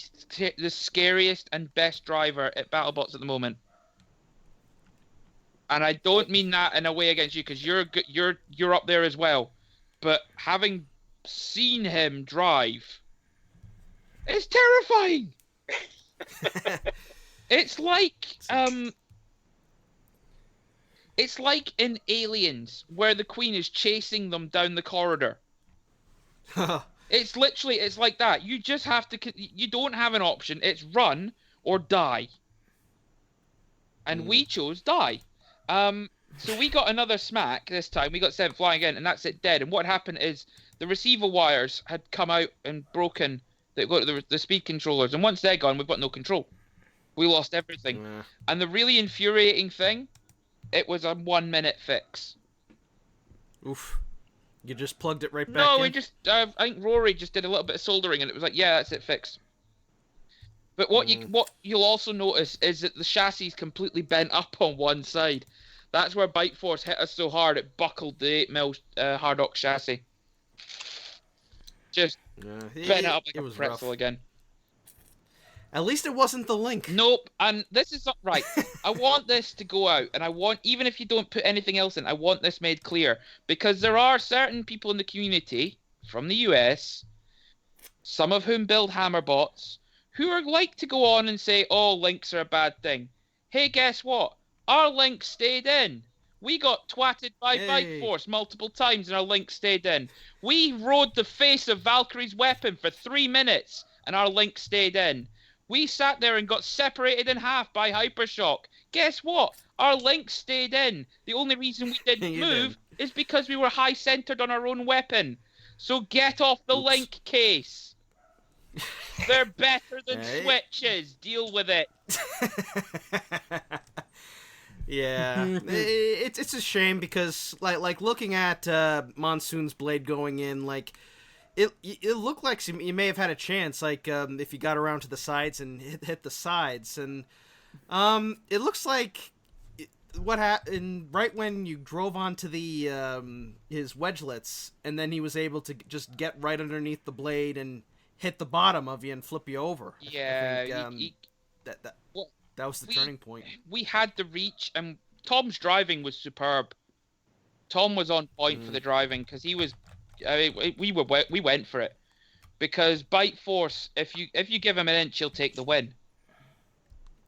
scariest and best driver at BattleBots at the moment. And I don't mean that in a way against you, because you're up there as well. But having seen him drive, it's terrifying. It's like in Aliens, where the Queen is chasing them down the corridor. It's like that. You just have to. You don't have an option. It's run or die. And we chose die. So we got another smack this time. We got sent flying in, and that's it, dead. And what happened is the receiver wires had come out and broken. They got the speed controllers, and once they're gone, we've got no control. We lost everything. And the really infuriating thing, it was a 1 minute fix. Oof. You just plugged it right back in? No, we just, I think Rory just did a little bit of soldering, and it was like, yeah, that's it, fixed. But what you'll also notice is that the chassis is completely bent up on one side. That's where Bite Force hit us so hard it buckled the 8mm Hardock chassis. Just bent it up like a pretzel again. At least it wasn't the link. Nope, and this is not right. I want this to go out, and I want, even if you don't put anything else in, I want this made clear. Because there are certain people in the community, from the US, some of whom build hammerbots, who are like to go on and say, oh, links are a bad thing. Hey, guess what? Our link stayed in. We got twatted by Bite Force multiple times, and our link stayed in. We rode the face of Valkyrie's weapon for 3 minutes, and our link stayed in. We sat there and got separated in half by Hypershock. Guess what? Our link stayed in. The only reason we didn't move is because we were high-centered on our own weapon. So get off the link case. They're better than switches. Deal with it. Yeah, it's a shame because like looking at Monsoon's blade going in, like it looked like you may have had a chance, like if you got around to the sides and hit the sides, and it looks like what happened right when you drove onto the his wedgelets, and then he was able to just get right underneath the blade and hit the bottom of you and flip you over. Yeah, I think, that was the turning point. We had the reach, and Tom's driving was superb. Tom was on point for the driving, because he was. We went for it, because Bite Force, if you give him an inch, he'll take the win.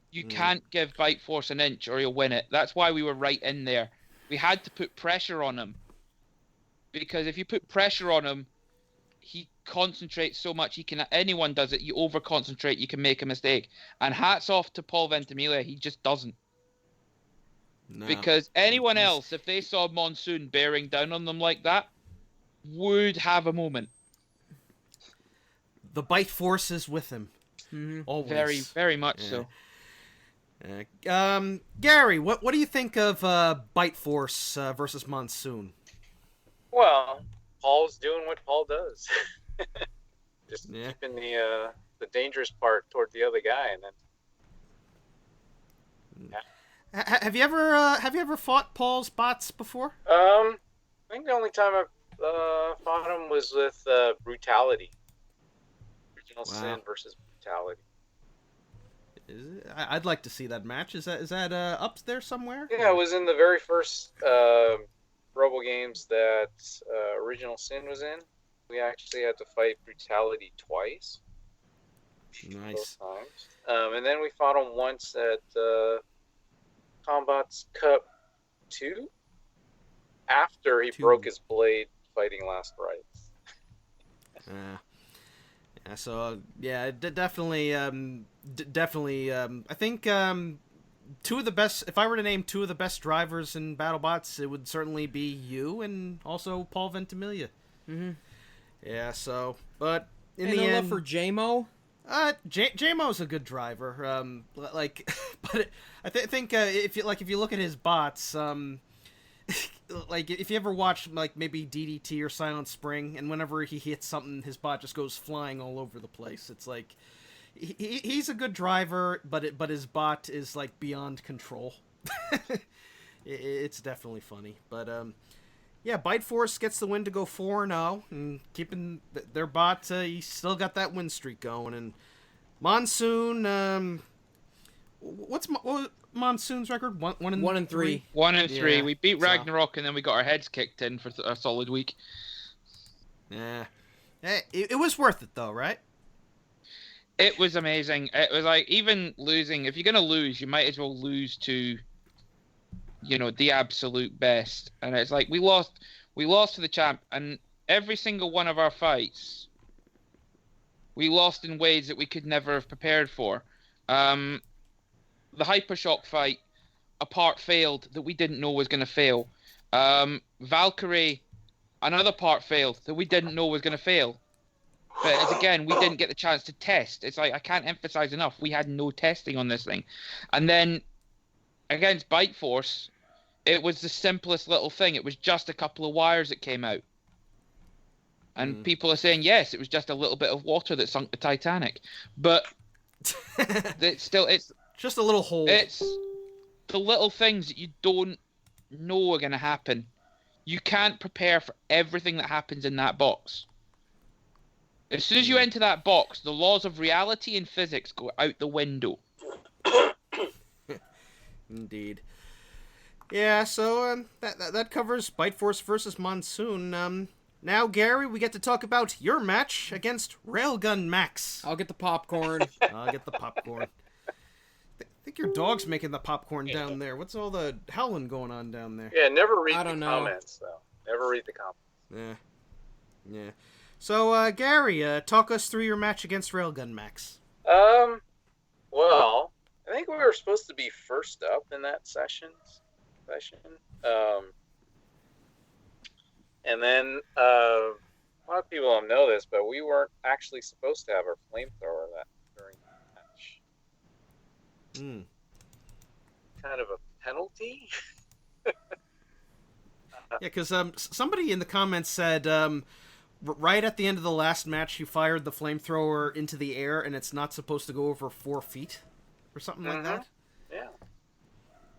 You can't give Bite Force an inch or he'll win it. That's why we were right in there. We had to put pressure on him, because if you put pressure on him, he concentrates so much. Anyone does it. You over concentrate, you can make a mistake. And hats off to Paul Ventimiglia, he just doesn't. No. Because anyone else, if they saw Monsoon bearing down on them like that, would have a moment. The Bite Force is with him. Always. Very, very much so. Gary, what do you think of Bite Force versus Monsoon? Well, Paul's doing what Paul does. Just keeping the dangerous part toward the other guy, and then. Yeah. Have you ever fought Paul's bots before? I think the only time I fought him was with Brutality. Original Sin versus Brutality. Is it? I'd like to see that match. Is that up there somewhere? Yeah, it was in the very first Robo games that Original Sin was in. We actually had to fight Brutality twice. Nice. Both times. And then we fought him once at Combat's Cup 2 after he broke his blade fighting Last Rites. So yeah, definitely. I think two of the best. If I were to name two of the best drivers in BattleBots, it would certainly be you and also Paul Ventimiglia. Mm-hmm. Yeah. So, but in and the no end, love for JMO. JMO's a good driver. But I think if you look at his bots, like if you ever watch like maybe DDT or Silent Spring, and whenever he hits something, his bot just goes flying all over the place. It's like he's a good driver, but his bot is like beyond control. It's definitely funny, but yeah, Bite Force gets the win to go 4-0, and keeping their bot. He still got that win streak going, and Monsoon. What Monsoon's record? 1-3. 1-3. 1-3. Yeah, We beat Ragnarok, and then we got our heads kicked in for a solid week. Yeah. It was worth it, though, right? It was amazing. It was like, even losing, if you're going to lose, you might as well lose to, the absolute best. And it's like, we lost to the champ, and every single one of our fights, we lost in ways that we could never have prepared for. The Hypershock fight, a part failed that we didn't know was going to fail. Valkyrie, another part failed that we didn't know was going to fail. But again, we didn't get the chance to test. It's like, I can't emphasize enough, we had no testing on this thing. And then against Bite Force, it was the simplest little thing. It was just a couple of wires that came out. And people are saying, yes, it was just a little bit of water that sunk the Titanic. But it's just a little hole. It's the little things that you don't know are going to happen. You can't prepare for everything that happens in that box. As soon as you enter that box, the laws of reality and physics go out the window. Indeed. Yeah, so that covers Bite Force versus Monsoon. Now, Gary, we get to talk about your match against RailGun Max. I'll get the popcorn. I'll get the popcorn. I think your dog's making the popcorn down there. What's all the howling going on down there? Yeah, never read the know. comments, though. Never read the comments. Yeah. So, Gary, talk us through your match against RailGun Max. Well, I think we were supposed to be first up in that session. And then, a lot of people don't know this, but we weren't actually supposed to have our flamethrower during the match. Kind of a penalty. Yeah, because somebody in the comments said right at the end of the last match, you fired the flamethrower into the air, and it's not supposed to go over 4 feet, or something like that. Yeah.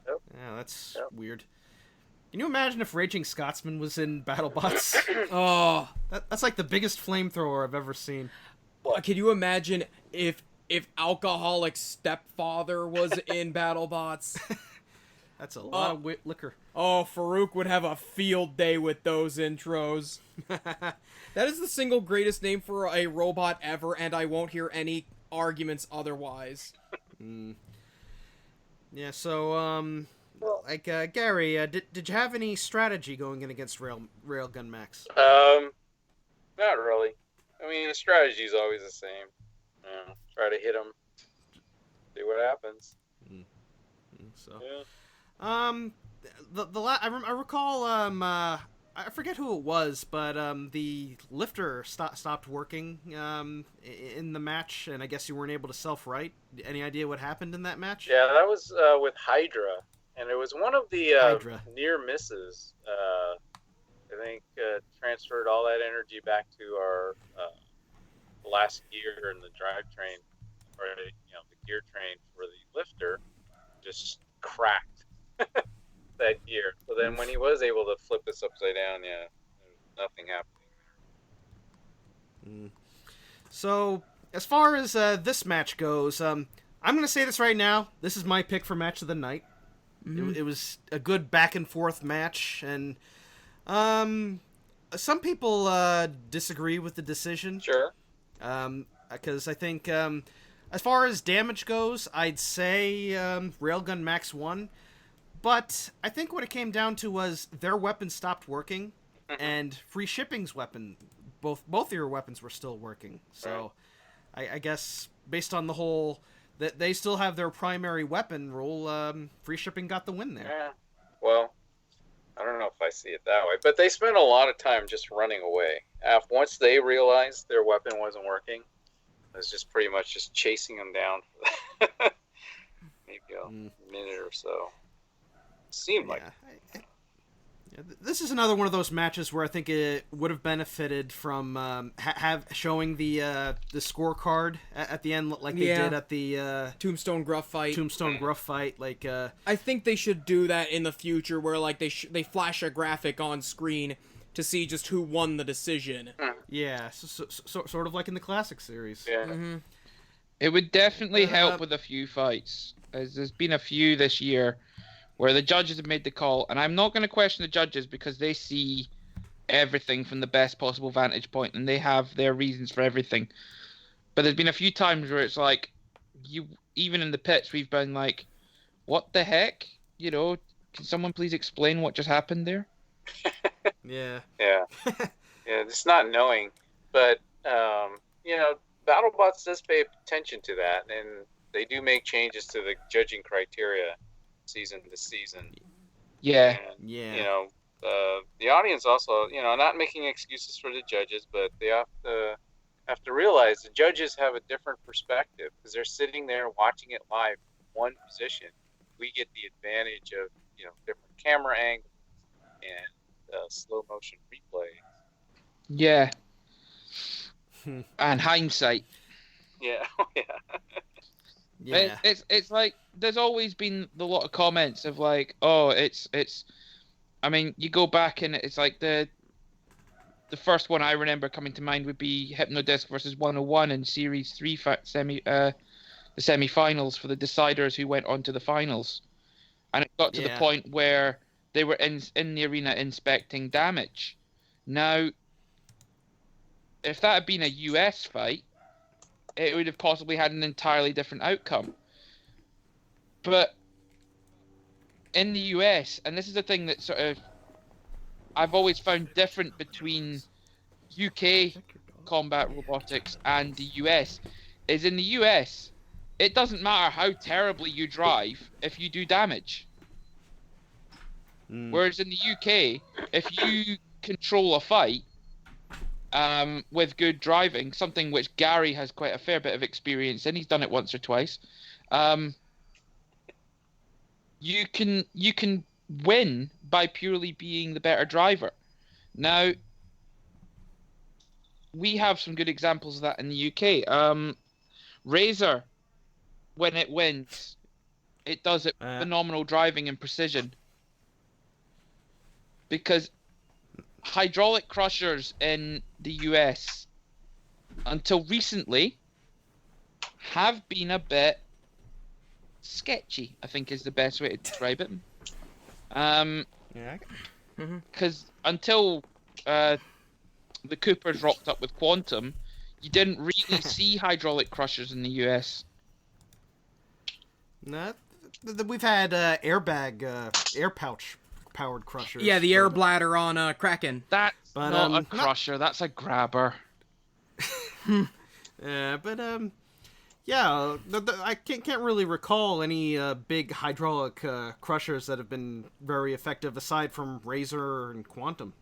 Yep. Yeah, that's weird. Can you imagine if Raging Scotsman was in BattleBots? Oh, that's like the biggest flamethrower I've ever seen. Can you imagine if Alcoholic Stepfather was in BattleBots? That's a lot of liquor. Oh, Farouk would have a field day with those intros. That is the single greatest name for a robot ever, and I won't hear any arguments otherwise. Yeah, so, Gary, did you have any strategy going in against RailGun Max? Not really. I mean, the strategy is always the same. Try to hit them, see what happens. So, yeah. I recall, I forget who it was, but the lifter stopped working in the match, and I guess you weren't able to self-right. Any idea what happened in that match? Yeah, that was with Hydra, and it was one of the near misses. I think transferred all that energy back to our last gear in the drivetrain, or the gear train for the lifter, just cracked that gear. So then when he was able to flip this upside down, nothing happening. So as far as this match goes, I'm going to say this right now. This is my pick for match of the night. It was a good back and forth match, and some people disagree with the decision. Sure. Because I think as far as damage goes, I'd say RailGun Max won. But I think what it came down to was their weapon stopped working, and Free Shipping's weapon, both of your weapons were still working. So I guess based on the whole that they still have their primary weapon rule, free shipping got the win there. Yeah. Well, I don't know if I see it that way, but they spent a lot of time just running away. Once they realized their weapon wasn't working, it was just pretty much just chasing them down for maybe a minute or so. Seemed like. This is another one of those matches where I think it would have benefited from showing the scorecard at the end, like they did at the Tombstone Gruff fight. Like I think they should do that in the future, where like they flash a graphic on screen to see just who won the decision. Yeah, so sort of like in the classic series. Yeah. Mm-hmm. It would definitely help with a few fights, as there's been a few this year where the judges have made the call, and I'm not going to question the judges because they see everything from the best possible vantage point, and they have their reasons for everything. But there's been a few times where it's like, even in the pits, we've been like, what the heck? You know, can someone please explain what just happened there? Yeah. Yeah. Yeah, just not knowing. But, you know, BattleBots does pay attention to that, and they do make changes to the judging criteria season to season. Yeah. And, you know, the audience also, you know, not making excuses for the judges, but they have to realize the judges have a different perspective because they're sitting there watching it live from one position. We get the advantage of, you know, different camera angles and slow motion replay. Yeah. And hindsight. Yeah. Yeah. It's like there's always been a lot of comments of like, oh, it's. I mean, you go back and it's like the first one I remember coming to mind would be Hypnodisc versus 101 in Series 3 the semi-finals for the deciders who went on to the finals, and it got to the point where they were in the arena inspecting damage. Now, if that had been a US fight, it would have possibly had an entirely different outcome. But in the US, and this is the thing that sort of I've always found different between UK combat robotics and the US, is in the US, it doesn't matter how terribly you drive if you do damage. Whereas in the UK, if you control a fight, with good driving, something which Gary has quite a fair bit of experience in. He's done it once or twice. You can win by purely being the better driver. Now, we have some good examples of that in the UK. Razor, when it wins, it does it with phenomenal driving and precision. Because hydraulic crushers in the US, until recently, have been a bit sketchy, I think is the best way to describe it. Because until the Coopers rocked up with Quantum, you didn't really see hydraulic crushers in the US. No, we've had airbag, air pouch powered crushers. Yeah, the air bladder on Kraken. That's not a crusher, that's a grabber. Yeah, I can't really recall any big hydraulic crushers that have been very effective aside from Razor and Quantum,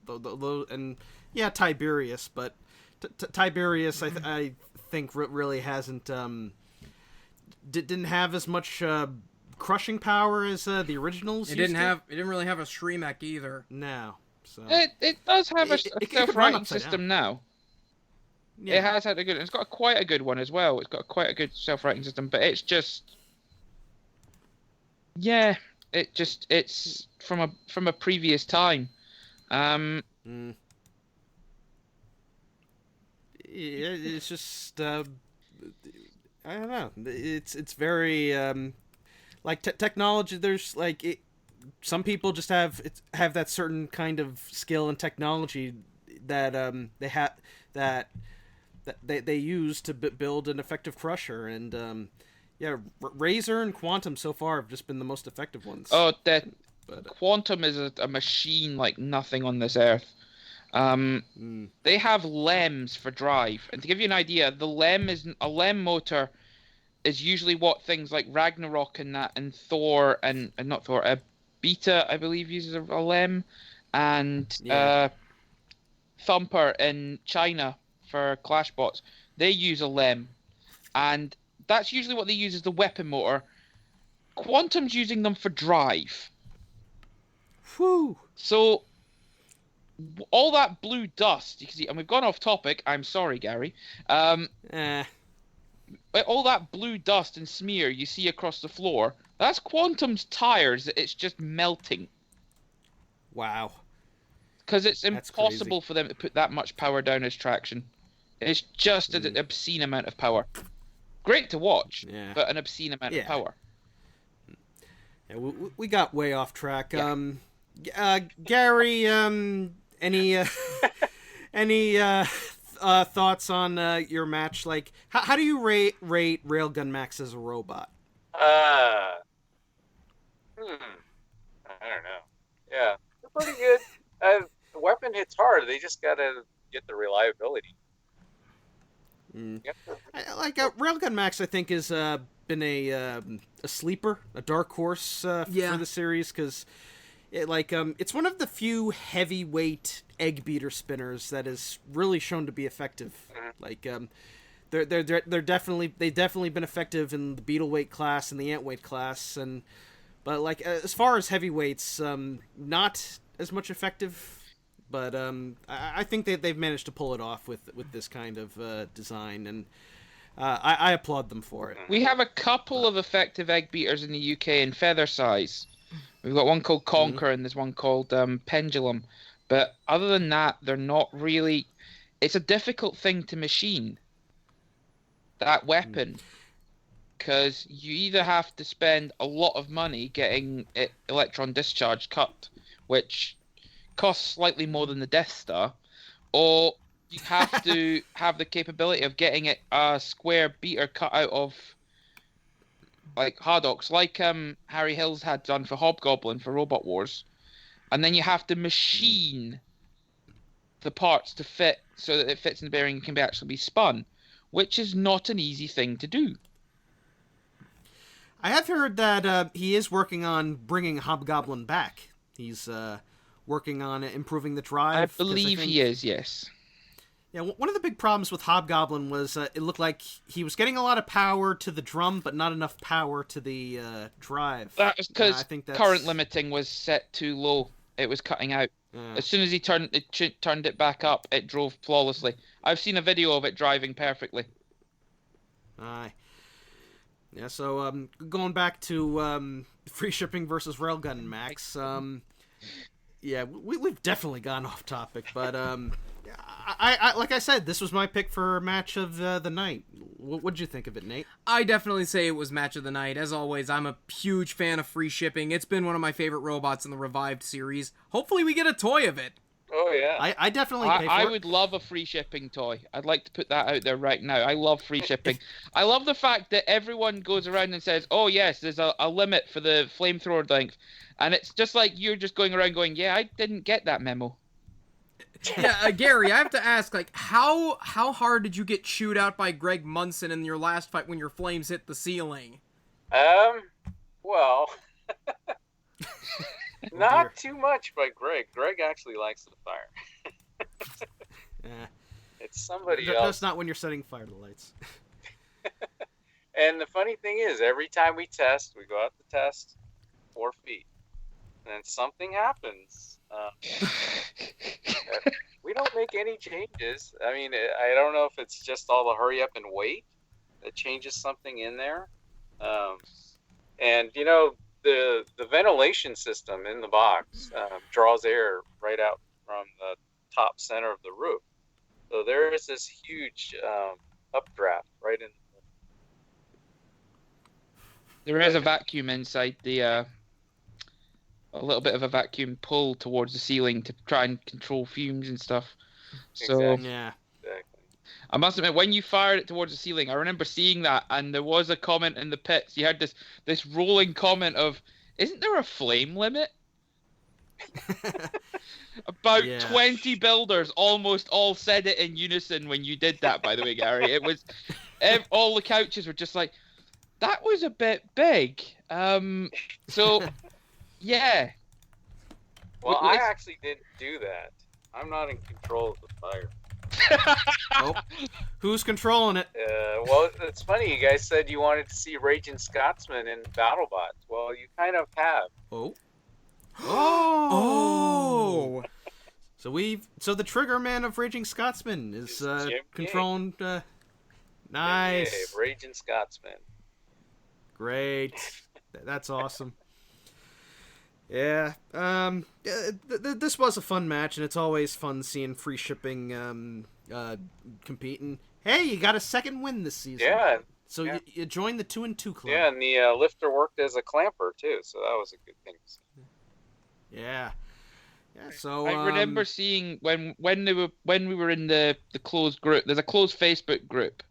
and yeah, Tiberius, but Tiberius I think really hasn't didn't have as much crushing power as the originals. It didn't really have a Shreemec either. No, so it does have a self-righting system now. Yeah. It has had a good. It's got quite a good one as well. It's got quite a good self-righting system, but it's just, yeah, it's from a previous time. Yeah, it's just I don't know. It's very like technology. There's like some people just have that certain kind of skill and technology that they use to build an effective crusher, and yeah, Razor and Quantum so far have just been the most effective ones. Oh, Quantum is a machine like nothing on this earth. They have LEMs for drive, and to give you an idea, a LEM motor is usually what things like Ragnarok and Thor and not Thor, Beta I believe uses a LEM, and Thumper in China for ClashBots, they use a LEM, and that's usually what they use as the weapon motor. Quantum's using them for drive. Whew. So all that blue dust you can see, and we've gone off topic. I'm sorry, Gary. All that blue dust and smear you see across the floor, that's Quantum's tires. It's just melting. Wow. Because it's That's impossible crazy. for them to put that much power down as traction. It's just an obscene amount of power. Great to watch, but an obscene amount of power. Yeah, we got way off track. Yeah. Gary, any thoughts on your match? Like, how do you rate Railgun Max as a robot? I don't know. Yeah, they're pretty good. The weapon hits hard. They just gotta get the reliability. Railgun Max, I think, has been a sleeper, a dark horse for the series, because it's one of the few heavyweight egg beater spinners that has really shown to be effective. They've definitely been effective in the beetle weight class and the ant weight class, but as far as heavyweights, not as much effective. But I think that they've managed to pull it off with this kind of design, and I applaud them for it. We have a couple of effective egg beaters in the UK in feather size. We've got one called Conquer and there's one called Pendulum. But other than that, they're not really... It's a difficult thing to machine, that weapon. Because you either have to spend a lot of money getting it electron discharge cut, which costs slightly more than the Death Star, or you have to have the capability of getting it a square beater cut out of Hardox, like Harry Hills had done for Hobgoblin for Robot Wars, and then you have to machine the parts to fit so that it fits in the bearing and can actually be spun, which is not an easy thing to do. I have heard that he is working on bringing Hobgoblin back. He's working on improving the drive. I believe he is, yes. Yeah, one of the big problems with Hobgoblin was it looked like he was getting a lot of power to the drum, but not enough power to the drive. That was because current limiting was set too low. It was cutting out. As soon as he turned it back up, it drove flawlessly. I've seen a video of it driving perfectly. Aye. Yeah, so going back to free shipping versus Railgun Max, yeah, we've definitely gone off topic, but I like I said, this was my pick for match of the night. What'd you think of it, Nate? I definitely say it was match of the night. As always, I'm a huge fan of free shipping. It's been one of my favorite robots in the revived series. Hopefully we get a toy of it. Oh, yeah. I definitely pay for it. I would love a free shipping toy. I'd like to put that out there right now. I love free shipping. I love the fact that everyone goes around and says, oh, yes, there's a limit for the flamethrower length. And it's just like you're just going around going, yeah, I didn't get that memo. Yeah, Gary, I have to ask, how hard did you get chewed out by Greg Munson in your last fight when your flames hit the ceiling? Well... Not too much by Greg. Greg actually likes the fire. It's somebody else. That's not when you're setting fire to the lights. And the funny thing is, every time we test, we go out to test 4 feet. And then something happens. We don't make any changes. I mean, I don't know if it's just all the hurry up and wait that changes something in there. And, you know, the ventilation system in the box draws air right out from the top center of the roof. So there is this huge updraft right in. There is a vacuum inside the, a little bit of a vacuum pull towards the ceiling to try and control fumes and stuff. So Exactly. Yeah. Exactly. I must admit, when you fired it towards the ceiling, I remember seeing that, and there was a comment in the pits. You had this rolling comment of, "Isn't there a flame limit?" About Yeah. 20 builders almost all said it in unison when you did that, by the way, Gary. It was... all the couches were just like, that was a bit big. So, yeah. Well, I actually didn't do that. I'm not in control of the fire. Oh, who's controlling it? Well, it's funny. You guys said you wanted to see Raging Scotsman in BattleBots. Well, you kind of have. Oh. Oh. So the trigger man of Raging Scotsman is Jim controlling. Nice. Yeah, Raging Scotsman. Great. That's awesome. Yeah. This was a fun match, and it's always fun seeing free shipping competing. Hey, you got a second win this season. Yeah. So yeah. You joined the 2-2 club. Yeah, and the lifter worked as a clamper too, so that was a good thing to see. Yeah. Yeah. So I remember seeing when we were in the closed group. There's a closed Facebook group.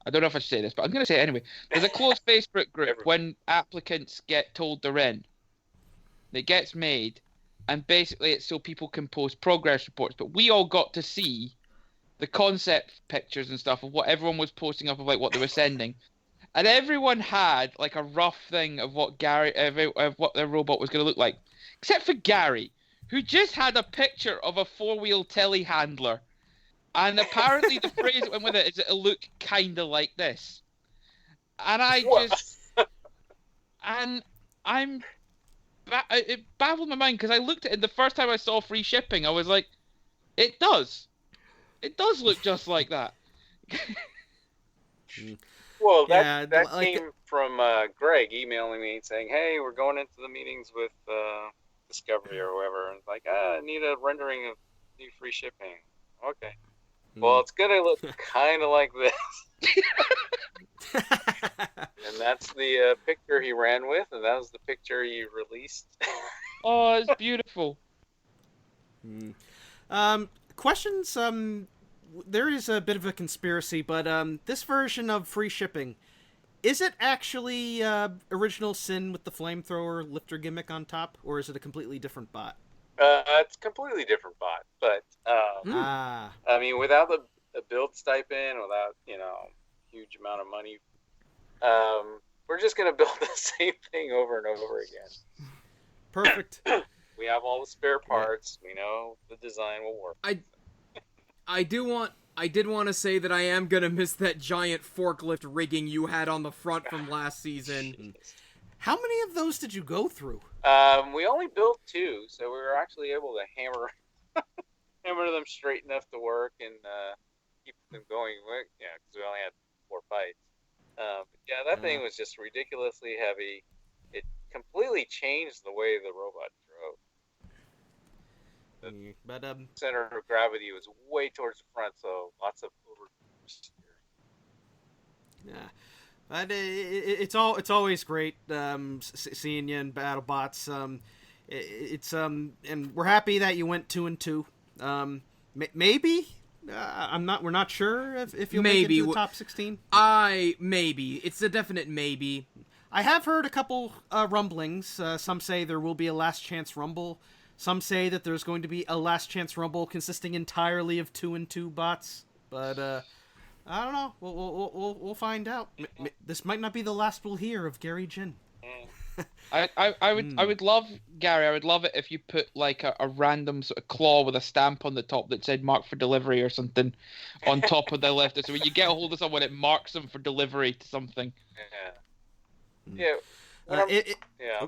I don't know if I should say this, but I'm going to say it anyway. There's a closed Facebook group when applicants get told they're in. It gets made, and basically it's so people can post progress reports. But we all got to see the concept pictures and stuff of what everyone was posting up of like what they were sending, and everyone had like a rough thing of what what their robot was going to look like, except for Gary, who just had a picture of a 4-wheel telehandler, and apparently the phrase that went with it is it'll look kind of like this, and it baffled my mind because I looked at it the first time I saw free shipping. I was like, it does look just like that. Well, Yeah, that like- came from Greg emailing me saying, "Hey, we're going into the meetings with Discovery or whoever, and like, I need a rendering of new free shipping." Okay. Well, it's gonna look kind of like this. And that's the picture he ran with, and that was the picture he released. Oh, it's beautiful. Questions. There is a bit of a conspiracy, but this version of free shipping, is it actually original Sin with the flamethrower lifter gimmick on top, or is it a completely different bot? It's a completely different bot, but Ah. I mean, without the build stipend, without huge amount of money, we're just gonna build the same thing over and over again. Perfect. We have all the spare parts. We know the design will work. I did want to say that I am gonna miss that giant forklift rigging you had on the front from last season. How many of those did you go through? We only built 2, so we were actually able to hammer them straight enough to work and keep them going. Yeah, because we only had 4 fights. But yeah, that thing was just ridiculously heavy. It completely changed the way the robot drove. But Center of gravity was way towards the front, so lots of over steering. yeah. But it's always great seeing you in BattleBots. And we're happy that you went 2-2. Maybe we're not sure if you'll make it to the top 16. Maybe it's a definite maybe. I have heard a couple rumblings. Some say there will be a Last Chance Rumble. Some say that there's going to be a Last Chance Rumble consisting entirely of 2-2 bots. But I don't know. We'll find out. This might not be the last we'll hear of Gary Jin. I would love, Gary, I would love it if you put like a random sort of claw with a stamp on the top that said mark for delivery or something on top of the left. So when you get a hold of someone, it marks them for delivery to something. Yeah.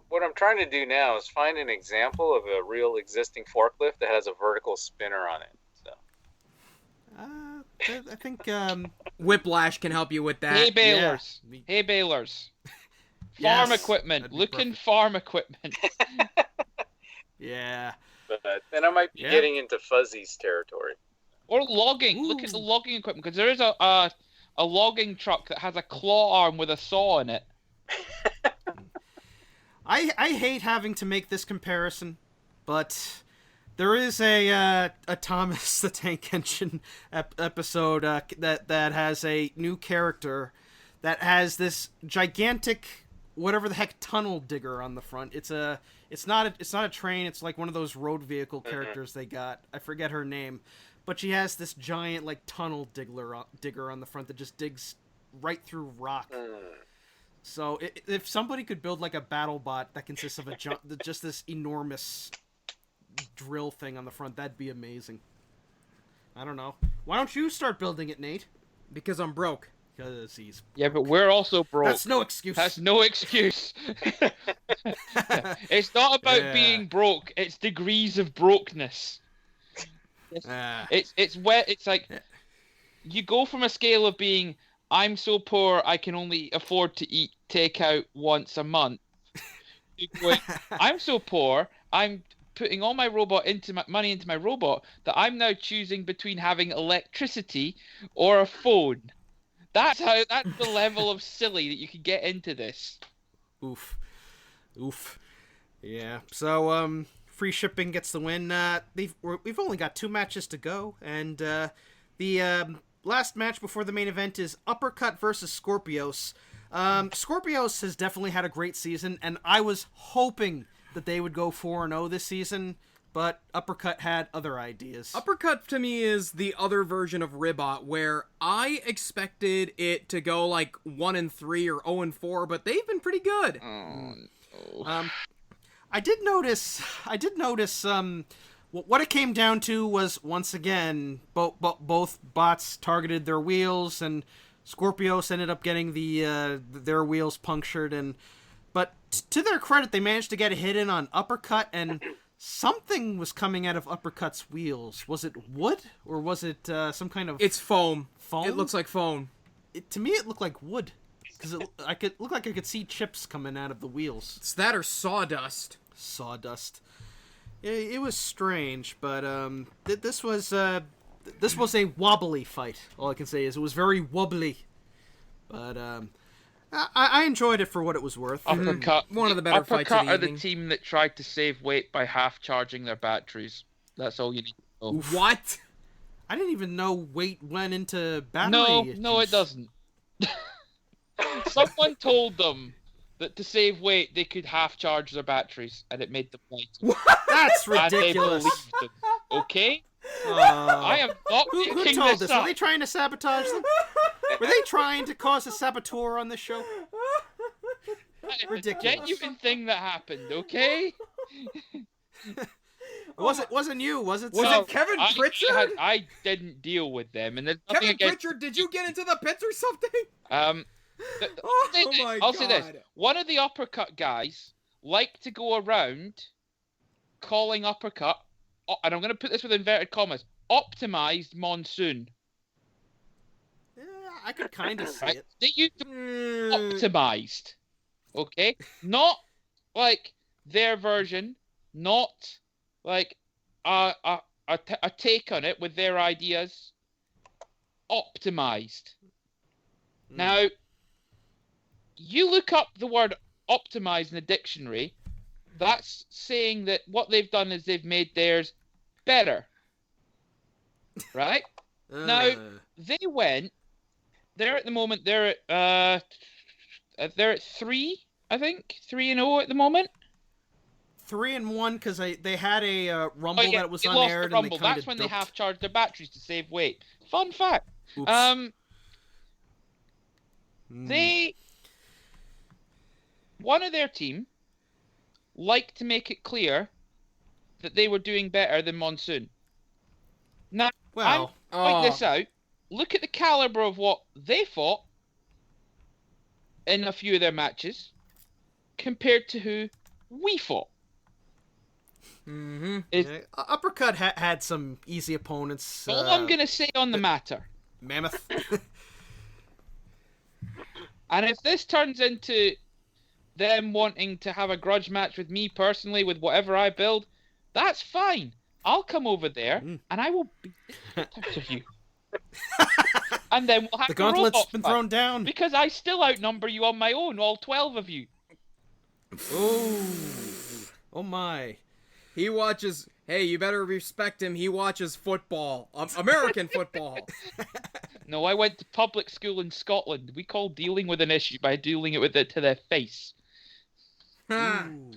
What I'm trying to do now is find an example of a real existing forklift that has a vertical spinner on it. So. I think Whiplash can help you with that. Hay balers. Yeah. Hay balers. Yes, Farm equipment. that'd be Looking perfect. farm equipment. Yeah. But then I might be getting into Fuzzy's territory. Or logging. Look at the logging equipment, because there is a logging truck that has a claw arm with a saw in it. I hate having to make this comparison, but there is a Thomas the Tank Engine episode that has a new character that has this gigantic whatever the heck tunnel digger on the front. It's not a train. It's like one of those road vehicle characters they got. I forget her name, but she has this giant like tunnel digger on the front that just digs right through rock. So if somebody could build like a BattleBot that consists of just this enormous drill thing on the front, that'd be amazing. I don't know. Why don't you start building it, Nate? Because I'm broke. Because he's... Yeah, but we're also broke. That's no excuse. That's no excuse. It's not about being broke. It's degrees of brokenness. It's where it's like you go from a scale of being I'm so poor I can only afford to eat takeout once a month. Going, I'm so poor I'm putting all my money into my robot that I'm now choosing between having electricity or a phone. That's the level of silly that you can get into this. Oof. Yeah. So free shipping gets the win. We've only got 2 matches to go, and the last match before the main event is Uppercut versus Skorpios. Skorpios has definitely had a great season, and I was hoping that they would go 4-0 this season, but Uppercut had other ideas. Uppercut to me is the other version of Ribot, where I expected it to go like 1-3 or 0-4, but they've been pretty good. Oh no. I did notice. What it came down to was once again both bots targeted their wheels, and Skorpios ended up getting their wheels punctured, but to their credit, they managed to get a hit in on Uppercut, and something was coming out of Uppercut's wheels. Was it wood, or was it some kind of... It's foam. Foam? It looks like foam. To me, it looked like wood, because I could see chips coming out of the wheels. It's that or sawdust. Sawdust. It was strange, but this was a wobbly fight. All I can say is it was very wobbly, but I enjoyed it for what it was worth. Uppercut. One of the better fights of the Uppercut are evening. the team that tried to save weight by half charging their batteries. That's all you need to know. What? I didn't even know weight went into battery. No, it doesn't. Someone told them that to save weight they could half charge their batteries, and it made them lighter. That's And they ridiculous. believed them. Okay? I am not Who making told this this? up. Are they trying to sabotage them? Were they trying to cause a saboteur on this show? It's ridiculous. a genuine thing that happened, okay? Wasn't you? Was it? Was Sam? it Kevin Pritchard? I didn't deal with them, and there's nothing Kevin against... Pritchard, did you get into the pits or something? I'll say this. God. One of the Uppercut guys liked to go around calling Uppercut, and I'm going to put this with inverted commas, optimized Monsoon. Yeah, I could kind of see Right? it. They used to be optimized. Okay? Not like their version, not like a take on it with their ideas. Optimized. Now, you look up the word optimize in the dictionary, that's saying that what they've done is they've made theirs better. Right? Now, they're at the moment, they're at 3, I think, 3-0 at the moment. 3-1 because they had a rumble that was they lost the unaired, and rumble. they kind That's of when they half charged their batteries to save weight. Fun fact. Oops. One of their team liked to make it clear that they were doing better than Monsoon. Now, Well, point this out. Look at the caliber of what they fought in a few of their matches compared to who we fought. Uppercut had some easy opponents. All I'm going to say on the matter. Mammoth. And if this turns into them wanting to have a grudge match with me personally with whatever I build, that's fine. I'll come over there and I will beat the out of you. And then we'll have The gauntlet's robot been fight, thrown down. because I still outnumber you on my own, all 12 of you. Oh my. He watches... Hey, you better respect him. He watches football. American football. No, I went to public school in Scotland. We call dealing with an issue by dealing it with it to their face. Ooh.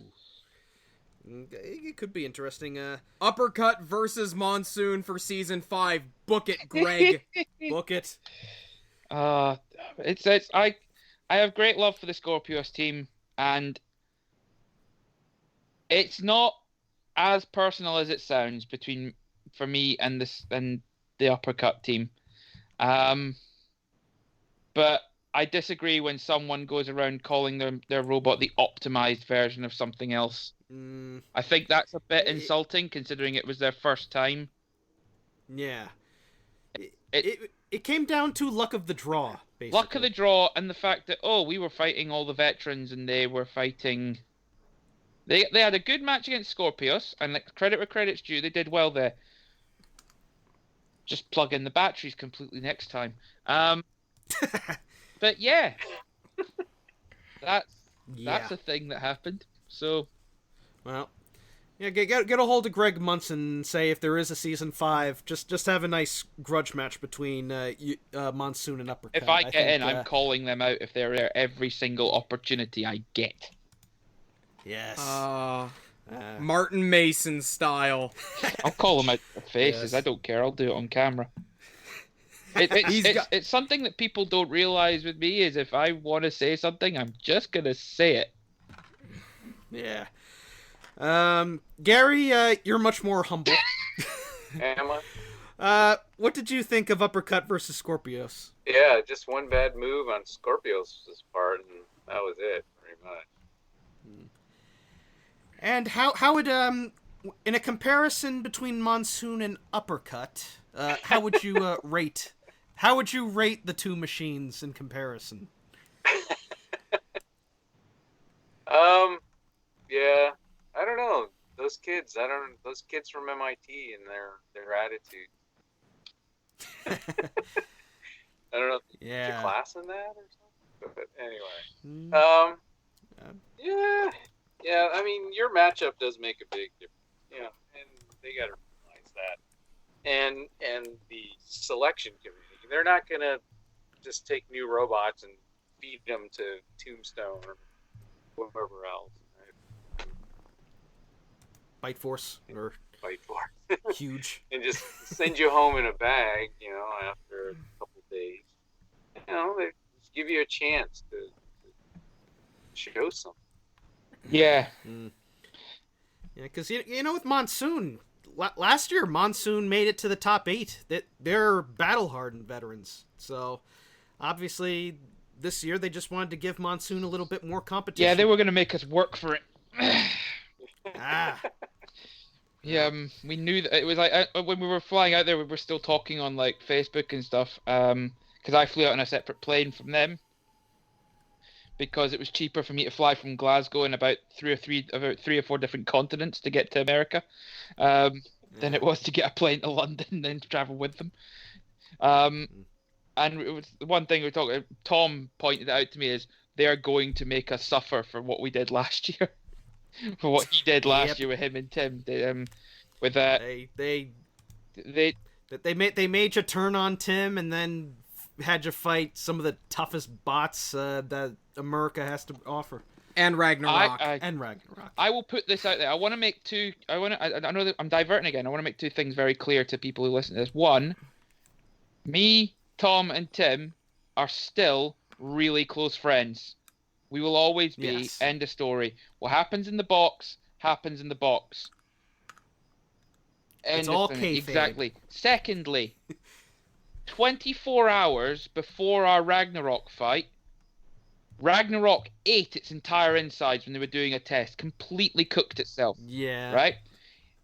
It could be interesting. Uppercut versus Monsoon for season 5. Book it, Greg. Book it. It's I have great love for the Skorpios team, and it's not as personal as it sounds for me and the Uppercut team. But I disagree when someone goes around calling their robot the optimized version of something else. I think that's a bit insulting, considering it was their first time. Yeah. It came down to luck of the draw, basically. Luck of the draw, and the fact that, we were fighting all the veterans, and they were fighting... They had a good match against Skorpios, and credit where credit's due, they did well there. Just plug in the batteries completely next time. But yeah, that's a thing that happened. So, well, yeah, get a hold of Greg Munson and say if there is a season 5, just have a nice grudge match between Monsoon and Uppercut. If I get in, I'm calling them out if they're there every single opportunity I get. Yes. Martin Mason style. I'll call them out their faces. Yes. I don't care. I'll do it on camera. It's something that people don't realize with me is if I want to say something, I'm just going to say it. Yeah. Gary, you're much more humble. Am I? What did you think of Uppercut versus Skorpios? Yeah, just one bad move on Skorpios' part, and that was it, pretty much. And how would in a comparison between Monsoon and Uppercut, how would you rate? How would you rate the two machines in comparison? Yeah, I don't know. Those kids from MIT and their attitude. I don't know. Yeah. Did you class in that or something? But anyway. Yeah. I mean, your matchup does make a big difference. Yeah, and they got to realize that. And the selection committee, they're not gonna just take new robots and feed them to Tombstone or whoever else. Right? Bite Force or Bite Force. Huge. And just send you home in a bag, after a couple of days. They just give you a chance to show something. Yeah. Yeah, because with Monsoon, last year Monsoon made it to the top 8. They're battle-hardened veterans, so obviously this year they just wanted to give Monsoon a little bit more competition. Yeah, they were going to make us work for it. Yeah, we knew that it was like when we were flying out there, we were still talking on like Facebook and stuff. Because I flew out on a separate plane from them. Because it was cheaper for me to fly from Glasgow in about three or four different continents to get to America, than it was to get a plane to London and then travel with them. And it was the one thing Tom pointed out to me is they are going to make us suffer for what we did last year, for what he did last year with him and Tim. They made you turn on Tim and then had you fight some of the toughest bots that America has to offer. And Ragnarok. I will put this out there. I want to make two... I know that I'm diverting again. I want to make two things very clear to people who listen to this. One, me, Tom, and Tim are still really close friends. We will always be. Yes. End of story. What happens in the box, happens in the box. It's all kayfabe. Exactly. Secondly... 24 hours before our Ragnarok fight, Ragnarok ate its entire insides when they were doing a test, completely cooked itself. Yeah. Right?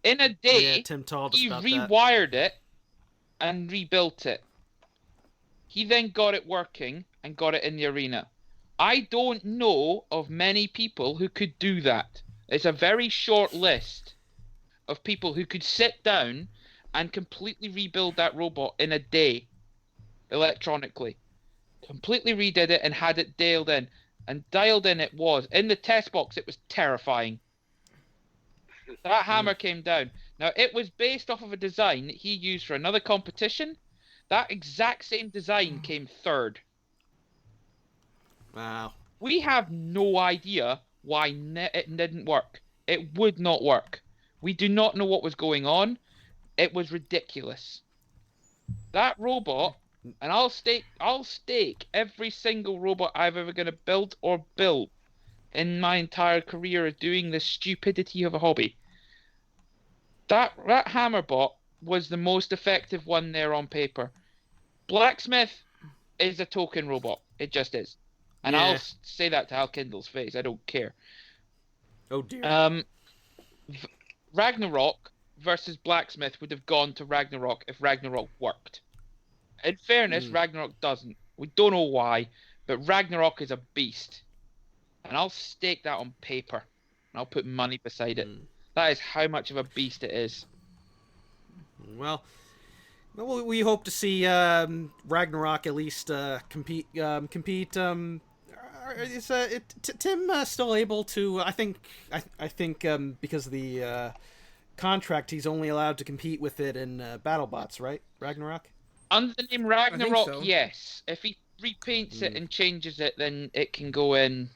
In a day, Tim told us he about rewired it and rebuilt it. He then got it working and got it in the arena. I don't know of many people who could do that. It's a very short list of people who could sit down and completely rebuild that robot in a day, electronically. Completely redid it and had it dialed in. And dialed in it was. In the test box, it was terrifying. That hammer came down. Now, it was based off of a design that he used for another competition. That exact same design came third. Wow. We have no idea why it didn't work. It would not work. We do not know what was going on. It was ridiculous. That robot, and I'll stake every single robot I've ever gonna build or build in my entire career of doing this stupidity of a hobby. That hammer bot was the most effective one there on paper. Blacksmith is a token robot. It just is. And Yeah. I'll say that to Hal Kindle's face. I don't care. Oh dear. Ragnarok versus Blacksmith would have gone to Ragnarok if Ragnarok worked. In fairness, Ragnarok doesn't. We don't know why, but Ragnarok is a beast. And I'll stake that on paper. And I'll put money beside it. That is how much of a beast it is. Well, we hope to see Ragnarok at least compete. Is Tim still able to? I think because of the contract, he's only allowed to compete with it in BattleBots, right? Ragnarok. Under the name Ragnarok, so. yes. If he repaints it and changes it, then it can go in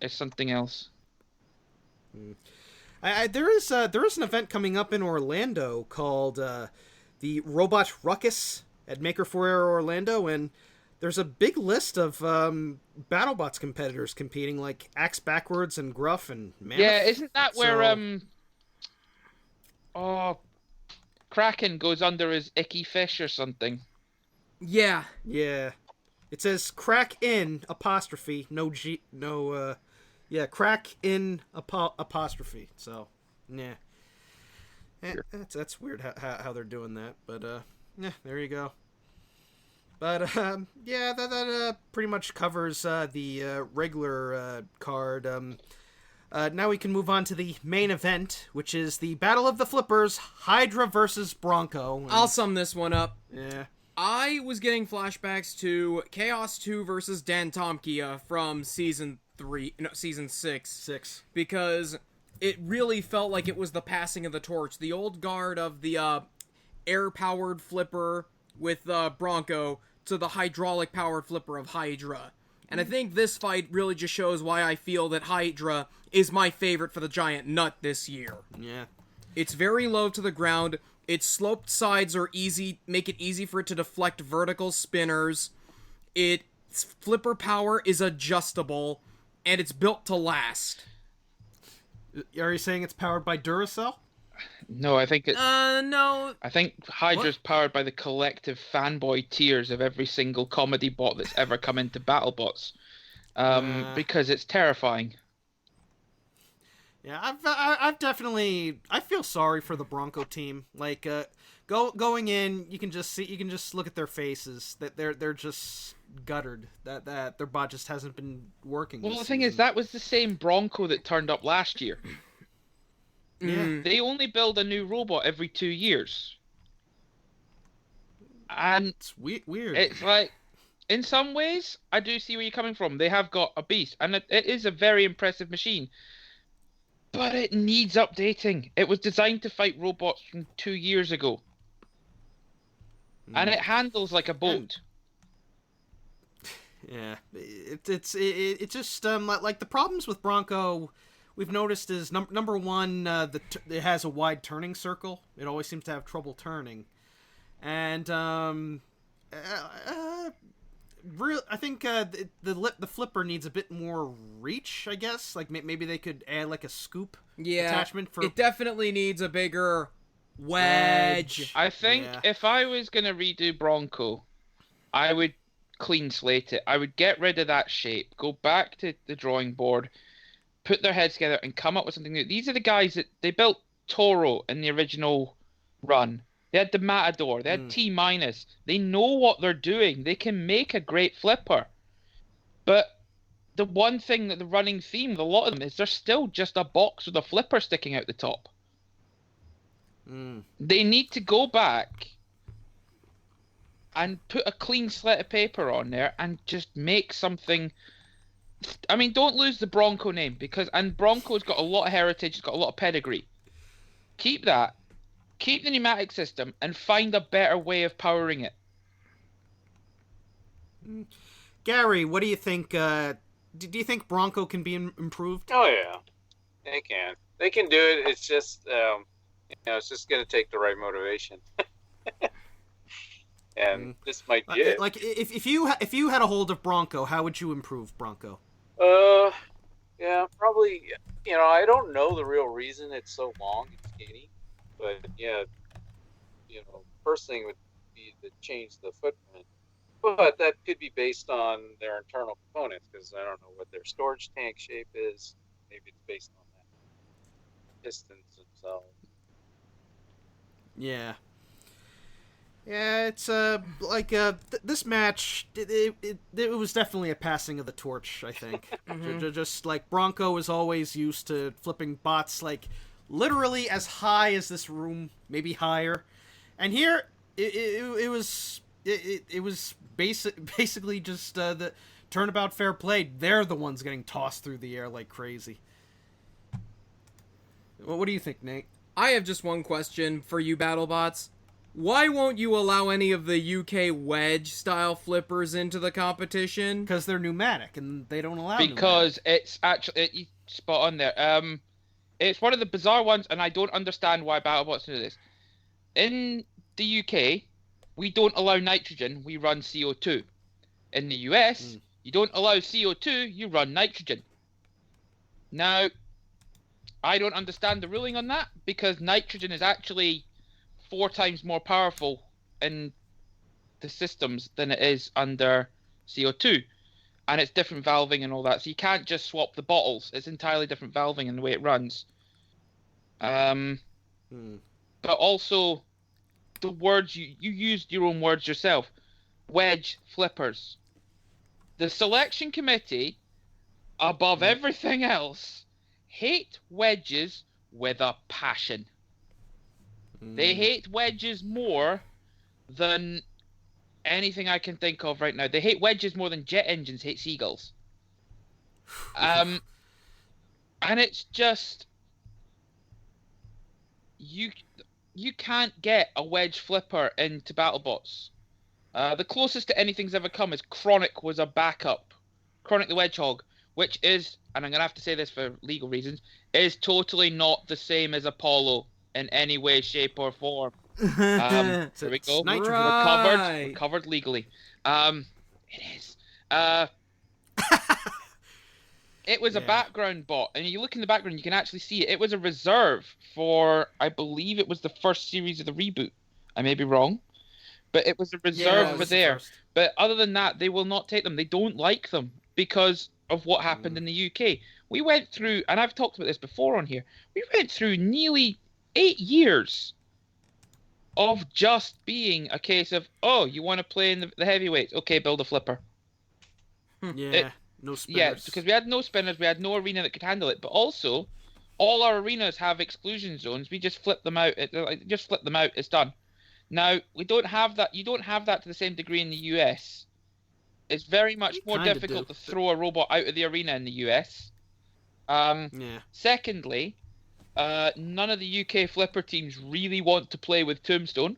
as something else. There is an event coming up in Orlando called the Robot Ruckus at Maker Faire Orlando, and there's a big list of BattleBots competitors competing, like Axe Backwards and Gruff and Mammoth. Yeah, isn't that where Kraken goes under his icky fish or something? Yeah. Yeah. It says crack in apostrophe crack in apostrophe. So, yeah. That's weird how they're doing that, but yeah, there you go. But yeah, that pretty much covers the regular card. Now we can move on to the main event, which is the Battle of the Flippers, Hydra versus Bronco. And, I'll sum this one up. Yeah. I was getting flashbacks to Chaos 2 versus Dan Tomkia from season 6. Because it really felt like it was the passing of the torch. The old guard of the air-powered flipper with Bronco to the hydraulic-powered flipper of Hydra. And I think this fight really just shows why I feel that Hydra is my favorite for the giant nut this year. Yeah. It's very low to the ground. Its sloped sides are make it easy for it to deflect vertical spinners. Its flipper power is adjustable, and it's built to last. Are you saying it's powered by Duracell? No, I think it's... no. I think Hydra's powered by the collective fanboy tears of every single comedy bot that's ever come into BattleBots. Because it's terrifying. Yeah, I've definitely... I feel sorry for the Bronco team. Like, going in, you can just look at their faces. That they're just guttered. That their bot just hasn't been working. Well, the thing is, that was the same Bronco that turned up last year. Yeah. They only build a new robot every 2 years. And It's weird. it's like, in some ways, I do see where you're coming from. They have got a beast, and it is a very impressive machine. But it needs updating. It was designed to fight robots from 2 years ago. And it handles like a boat. Yeah, it's just like the problems with Bronco we've noticed is number one, it has a wide turning circle. It always seems to have trouble turning, and I think the flipper needs a bit more reach. I guess like maybe they could add like a scoop attachment for. It definitely needs a bigger wedge. I think if I was gonna redo Bronco, I would clean slate it. I would get rid of that shape, go back to the drawing board, put their heads together, and come up with something new. These are the guys that they built Toro in the original run. They had the Matador. They had T-. They know what they're doing. They can make a great flipper. But the one thing that the running theme, a lot of them, is they're still just a box with a flipper sticking out the top. They need to go back and put a clean slate of paper on there and just make something. I mean, don't lose the Bronco name and Bronco's got a lot of heritage, it's got a lot of pedigree. Keep that. Keep the pneumatic system and find a better way of powering it. Gary, what do you think do you think Bronco can be improved? Oh yeah, they can. They can do it. It's just it's just going to take the right motivation, and this might be it. Like if you had a hold of Bronco, how would you improve Bronco? Yeah, probably. I don't know the real reason it's so long and skinny, but yeah, first thing would be to change the footprint. But that could be based on their internal components, because I don't know what their storage tank shape is. Maybe it's based on that. Pistons themselves. Yeah. Yeah, it's this match. It was definitely a passing of the torch, I think. Just like Bronco is always used to flipping bots like literally as high as this room, maybe higher, and here it was basically just the turnabout fair play. They're the ones getting tossed through the air like crazy. Well, what do you think, Nate? I have just one question for you, BattleBots. Why won't you allow any of the UK wedge-style flippers into the competition? Because they're pneumatic, and they don't allow Because pneumatic. it's actually... spot on there. It's one of the bizarre ones, and I don't understand why BattleBots do this. In the UK, we don't allow nitrogen, we run CO2. In the US, you don't allow CO2, you run nitrogen. Now, I don't understand the ruling on that, because nitrogen is actually 4 times more powerful in the systems than it is under CO2. And it's different valving and all that, so you can't just swap the bottles. It's entirely different valving in the way it runs. But also, the words, you used your own words yourself. Wedge flippers. The selection committee, above everything else, hate wedges with a passion. They hate wedges more than anything I can think of right now. They hate wedges more than jet engines hate seagulls. And it's just... You can't get a wedge flipper into BattleBots. The closest to anything's ever come is Chronic was a backup. Chronic the Wedgehog, which is, and I'm going to have to say this for legal reasons, is totally not the same as Apollo in any way, shape, or form. There we go. We're covered legally. It is. It was a background bot, and you look in the background, you can actually see it. It was a reserve for, I believe it was the first series of the reboot. I may be wrong, but it was a reserve for there. But other than that, they will not take them. They don't like them because of what happened in the UK. We went through, and I've talked about this before on here, we went through nearly 8 years of just being a case of, oh, you want to play in the heavyweights? Okay, build a flipper. No spinners. Yeah, because we had no spinners, we had no arena that could handle it. But also, all our arenas have exclusion zones. We just flip them out. Just flip them out. It's done. Now we don't have that. You don't have that to the same degree in the US. It's very much more difficult to throw a robot out of the arena in the US. Secondly, none of the UK flipper teams really want to play with Tombstone.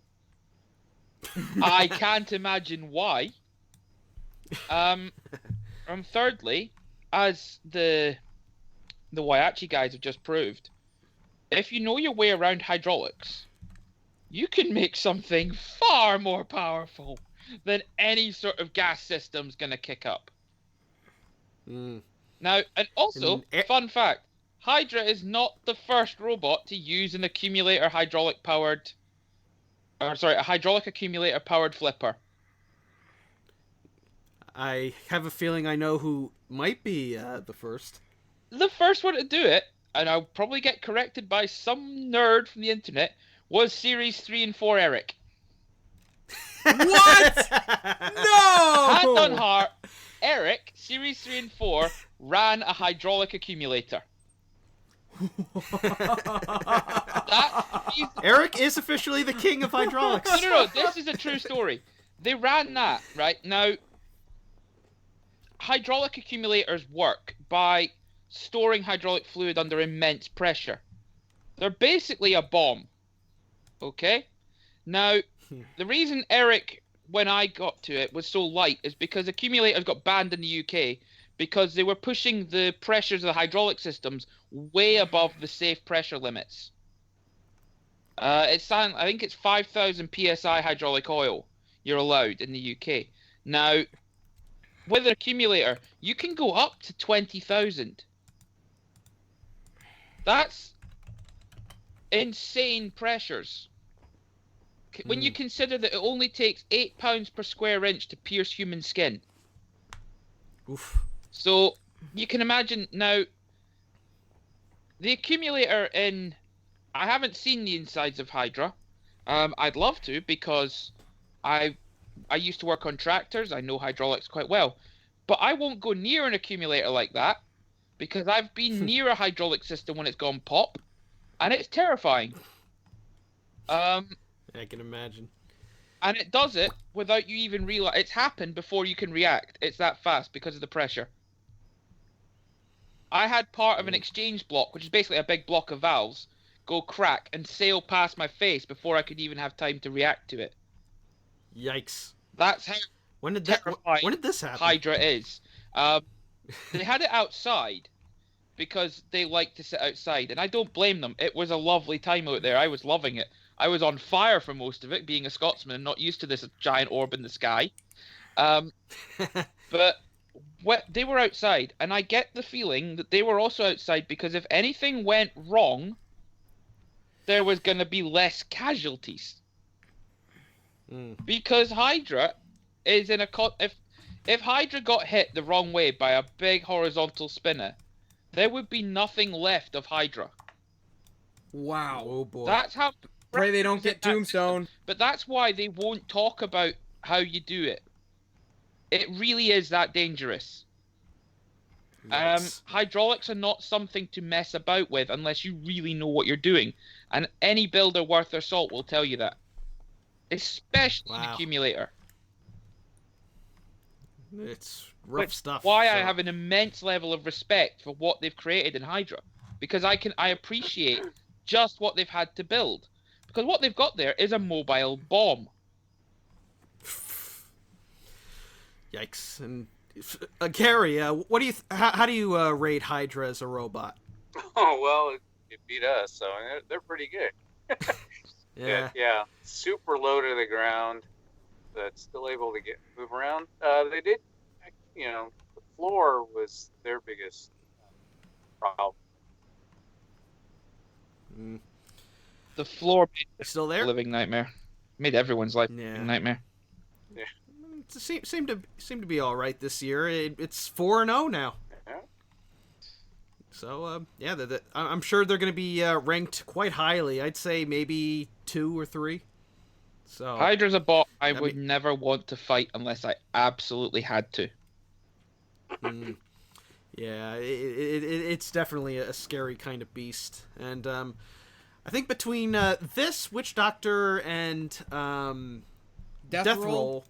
I can't imagine why. And thirdly, as the Waiachi guys have just proved, if you know your way around hydraulics, you can make something far more powerful than any sort of gas system's gonna kick up. Now, and also, fun fact, Hydra is not the first robot to use an a hydraulic accumulator powered flipper. I have a feeling I know who might be the first. The first one to do it, and I'll probably get corrected by some nerd from the internet, was Series 3 and 4 Eric. What? No! Hand on heart, Eric, Series 3 and 4, ran a hydraulic accumulator. Eric is officially the king of hydraulics. No, this is a true story. They ran that, right? Now, hydraulic accumulators work by storing hydraulic fluid under immense pressure. They're basically a bomb. Okay? Now, the reason Eric, when I got to it, was so light is because accumulators got banned in the UK because they were pushing the pressures of the hydraulic systems way above the safe pressure limits. I think it's 5,000 psi hydraulic oil you're allowed in the UK. Now, with an accumulator, you can go up to 20,000. That's insane pressures. When you consider that it only takes 8 pounds per square inch to pierce human skin. Oof. So, you can imagine now, the accumulator in... I haven't seen the insides of Hydra. I'd love to, because I used to work on tractors. I know hydraulics quite well. But I won't go near an accumulator like that, because I've been near a hydraulic system when it's gone pop, and it's terrifying. I can imagine. And it does it without you even realize it's happened before you can react. It's that fast because of the pressure. I had part of an exchange block, which is basically a big block of valves, go crack and sail past my face before I could even have time to react to it. Yikes! That's how When did this happen? Hydra is. They had it outside because they like to sit outside, and I don't blame them. It was a lovely time out there. I was loving it. I was on fire for most of it, being a Scotsman and not used to this giant orb in the sky. But they were outside, and I get the feeling that they were also outside because if anything went wrong, there was going to be less casualties. Because Hydra is in a... If Hydra got hit the wrong way by a big horizontal spinner, there would be nothing left of Hydra. Wow. Oh boy. That's how... Pray they don't get tombstone. But that's why they won't talk about how you do it. It really is that dangerous. Hydraulics are not something to mess about with unless you really know what you're doing. And any builder worth their salt will tell you that. Especially an accumulator. It's rough stuff. Why I have an immense level of respect for what they've created in Hydra. Because I appreciate just what they've had to build. Because what they've got there is a mobile bomb. Yikes! And Gary, what do you? How do you rate Hydra as a robot? Oh well, it beat us, so they're pretty good. Yeah. Super low to the ground, but still able to move around. They did, the floor was their biggest problem. The floor made Still there? a living nightmare. Made everyone's life a nightmare. Yeah. It seemed to be all right this year. It's 4-0 now. Yeah. So I'm sure they're going to be ranked quite highly. I'd say maybe 2 or 3. So Hydra's a bot I would never want to fight unless I absolutely had to. Yeah, it's definitely a scary kind of beast, and I think between this Witch Doctor and Death Roll,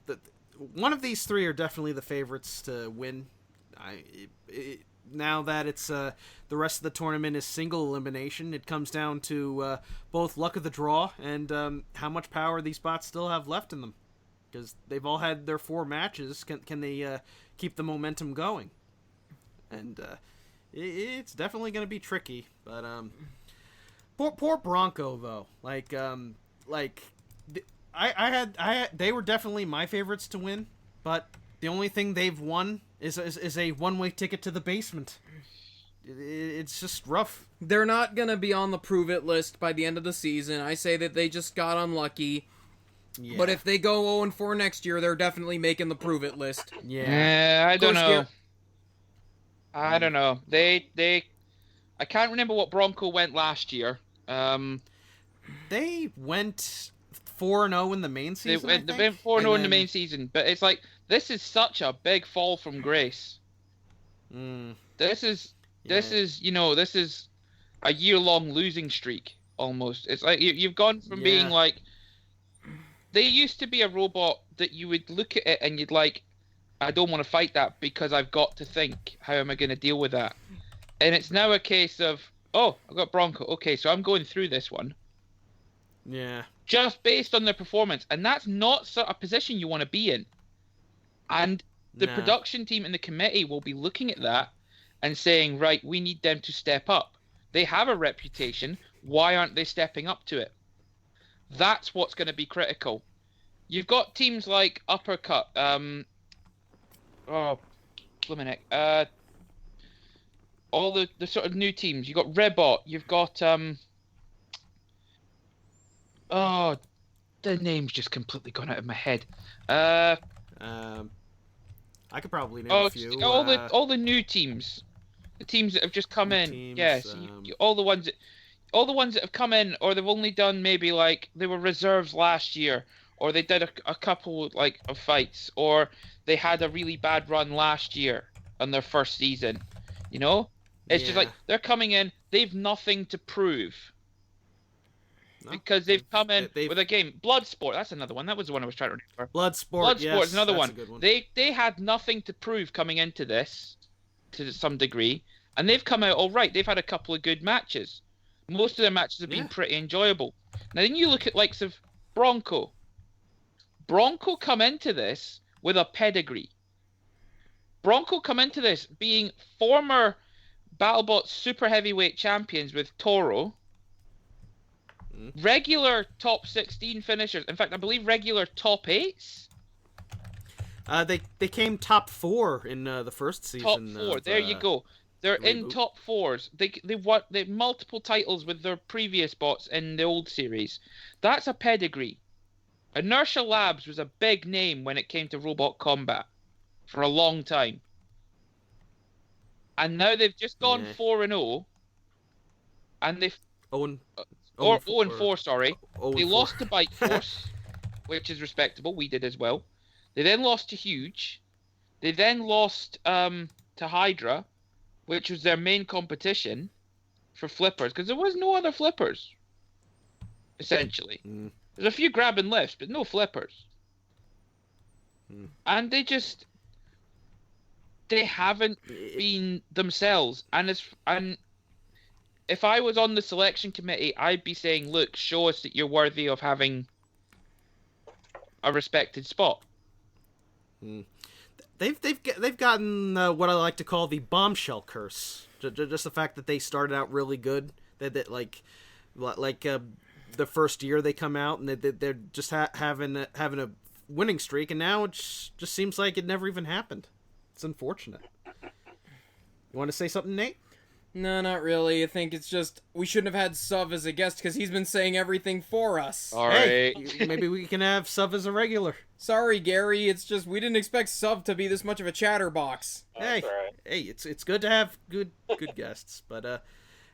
one of these 3 are definitely the favorites to win. Now that it's the rest of the tournament is single elimination, it comes down to both luck of the draw and how much power these bots still have left in them, because they've all had their 4 matches. Can they keep the momentum going? And it's definitely going to be tricky. But poor Bronco though. They were definitely my favorites to win, but the only thing they've won is a one-way ticket to the basement. It's just rough. They're not going to be on the prove it list by the end of the season. I say that they just got unlucky. Yeah. But if they go 0-4 next year, they're definitely making the prove it list. Yeah, I don't know. I don't know. I can't remember what Bronco went last year. They went 4-0 in the main season. They went 4-0 in the main season, but it's like this is such a big fall from grace. This is a year-long losing streak almost. It's like you've gone from being like, they used to be a robot that you would look at it and you'd like, I don't want to fight that because I've got to think, how am I going to deal with that? And it's now a case of, oh, I've got Bronco. Okay, so I'm going through this one. Yeah. Just based on their performance. And that's not a position you want to be in. And the Nah. production team and the committee will be looking at that and saying, right, we need them to step up. They have a reputation. Why aren't they stepping up to it? That's what's going to be critical. You've got teams like Uppercut. All the sort of new teams. You've got Rebot. You've got the name's just completely gone out of my head. I could probably name a few. All the new teams, the teams that have just come in. Teams, Yes, all the ones that have come in, or they've only done maybe like they were reserves last year, or they did a couple like of fights, or they had a really bad run last year on their first season. You know, it's just like they're coming in. They've nothing to prove. No, because they've come in with a game. Bloodsport, that's another one. That was the one I was trying to remember. Bloodsport, yes, is another that's one. A good one. They had nothing to prove coming into this, to some degree, and they've come out all right. They've had a couple of good matches. Most of their matches have been pretty enjoyable. Now then you look at likes of Bronco. Bronco come into this with a pedigree. Bronco come into this being former BattleBots super heavyweight champions with Toro. Regular top 16 finishers. In fact, I believe regular top 8s. They came top 4 in the first season. Top 4. There you go. They're in top 4s. They won multiple titles with their previous bots in the old series. That's a pedigree. Inertia Labs was a big name when it came to robot combat for a long time. And now they've just gone 4-0. And they've 0-4, sorry. They lost to Bite Force, which is respectable. We did as well. They then lost to Huge. They then lost to Hydra, which was their main competition for flippers, because there was no other flippers, essentially. There's a few grab and lifts, but no flippers. And they haven't been themselves. And if I was on the selection committee, I'd be saying, look, show us that you're worthy of having a respected spot. They've gotten what I like to call the bombshell curse. Just the fact that they started out really good, that like the first year they come out and they're just having a winning streak, and now it just seems like it never even happened. It's unfortunate. You want to say something, Nate? No, not really. I think it's just we shouldn't have had Suv as a guest because he's been saying everything for us. All right. Maybe we can have Suv as a regular. Sorry, Gary. It's just we didn't expect Suv to be this much of a chatterbox. Hey, it's good to have good guests, but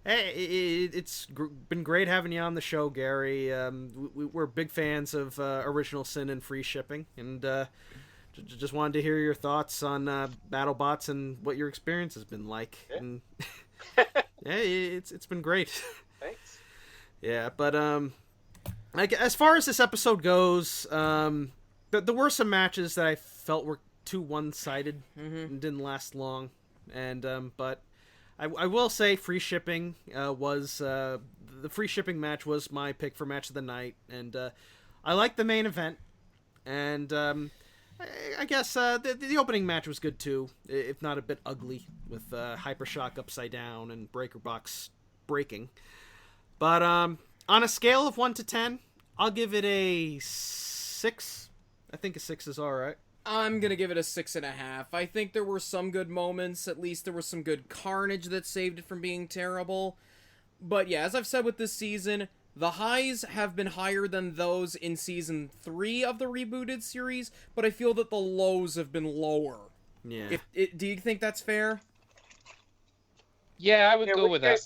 hey, it's been great having you on the show, Gary. We're big fans of Original Sin and free shipping, and just wanted to hear your thoughts on BattleBots and what your experience has been like. Yeah. And yeah, it's been great. Thanks. Yeah, but like as far as this episode goes, there were some matches that I felt were too one-sided and didn't last long, and but I will say free shipping was the free shipping match was my pick for match of the night, and I liked the main event, and I guess the opening match was good too, if not a bit ugly, with Hypershock upside down and Breaker Box breaking. But on a scale of 1 to 10, I'll give it a 6. I think a 6 is alright. I'm gonna give it a 6.5. I think there were some good moments. At least there was some good carnage that saved it from being terrible. But yeah, as I've said with this season, the highs have been higher than those in Season 3 of the rebooted series, but I feel that the lows have been lower. Yeah. Do you think that's fair? Yeah, I would go with that.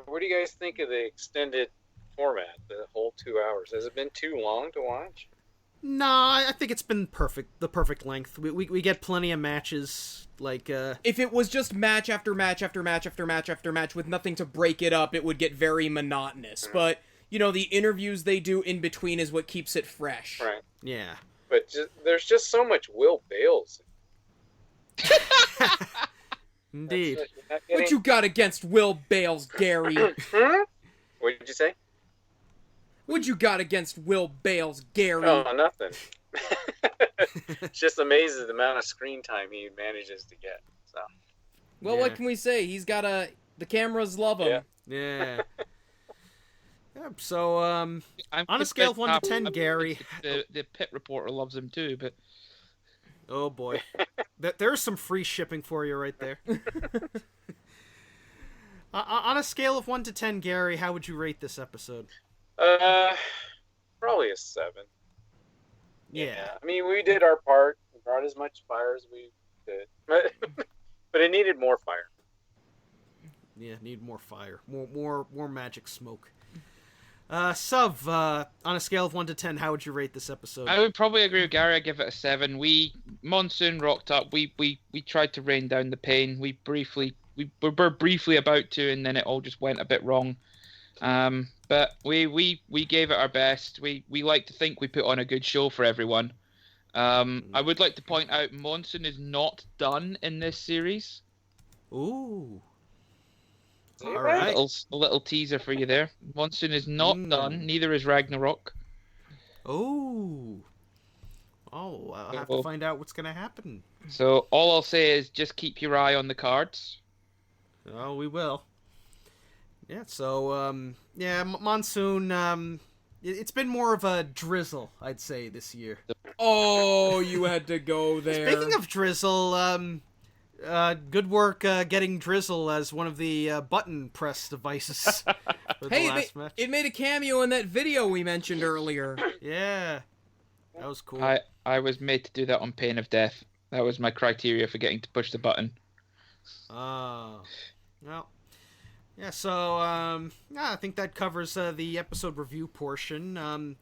What do you guys think of the extended format, the whole 2 hours? Has it been too long to watch? No, I think it's been the perfect length. We get plenty of matches, like... If it was just match after match after match after match after match with nothing to break it up, it would get very monotonous. But, you know, the interviews they do in between is what keeps it fresh. Right. Yeah. But there's just so much Will Bales. Indeed. What you got against Will Bales, Gary? What did you say? What you got against Will Bales, Gary? Oh, nothing. It's just amazing the amount of screen time he manages to get. So. Well, Yeah. what can we say? He's got the cameras love him. Yeah. Yep. So, I'm on a scale of 1 to happy- 10, I'm Gary. The pit reporter loves him too, but Oh boy, there's some free shipping for you right there. On a scale of 1 to 10, Gary, how would you rate this episode? Probably a 7. Yeah. I mean, we did our part. We brought as much fire as we could, but it needed more fire. Yeah, need more fire, more magic smoke. Suv, on a scale of 1 to 10, how would you rate this episode? I would probably agree with Gary. I'd give it a 7. Monsoon rocked up. We tried to rain down the pain. We were briefly about to, and then it all just went a bit wrong. But we gave it our best. We like to think we put on a good show for everyone. I would like to point out Monsoon is not done in this series. Ooh. All Yeah. right. A little teaser for you there. Monsoon is not done. Neither is Ragnarok. Oh. Oh, I'll have to find out what's going to happen. So all I'll say is just keep your eye on the cards. Oh, we will. Yeah, so, Monsoon, it's been more of a drizzle, I'd say, this year. Oh, you had to go there. Speaking of drizzle, good work getting Drizzle as one of the button press devices for the last match. It made a cameo in that video we mentioned earlier. Yeah, that was cool. I was made to do that on pain of death. That was my criteria for getting to push the button. Well, yeah. So, I think that covers the episode review portion.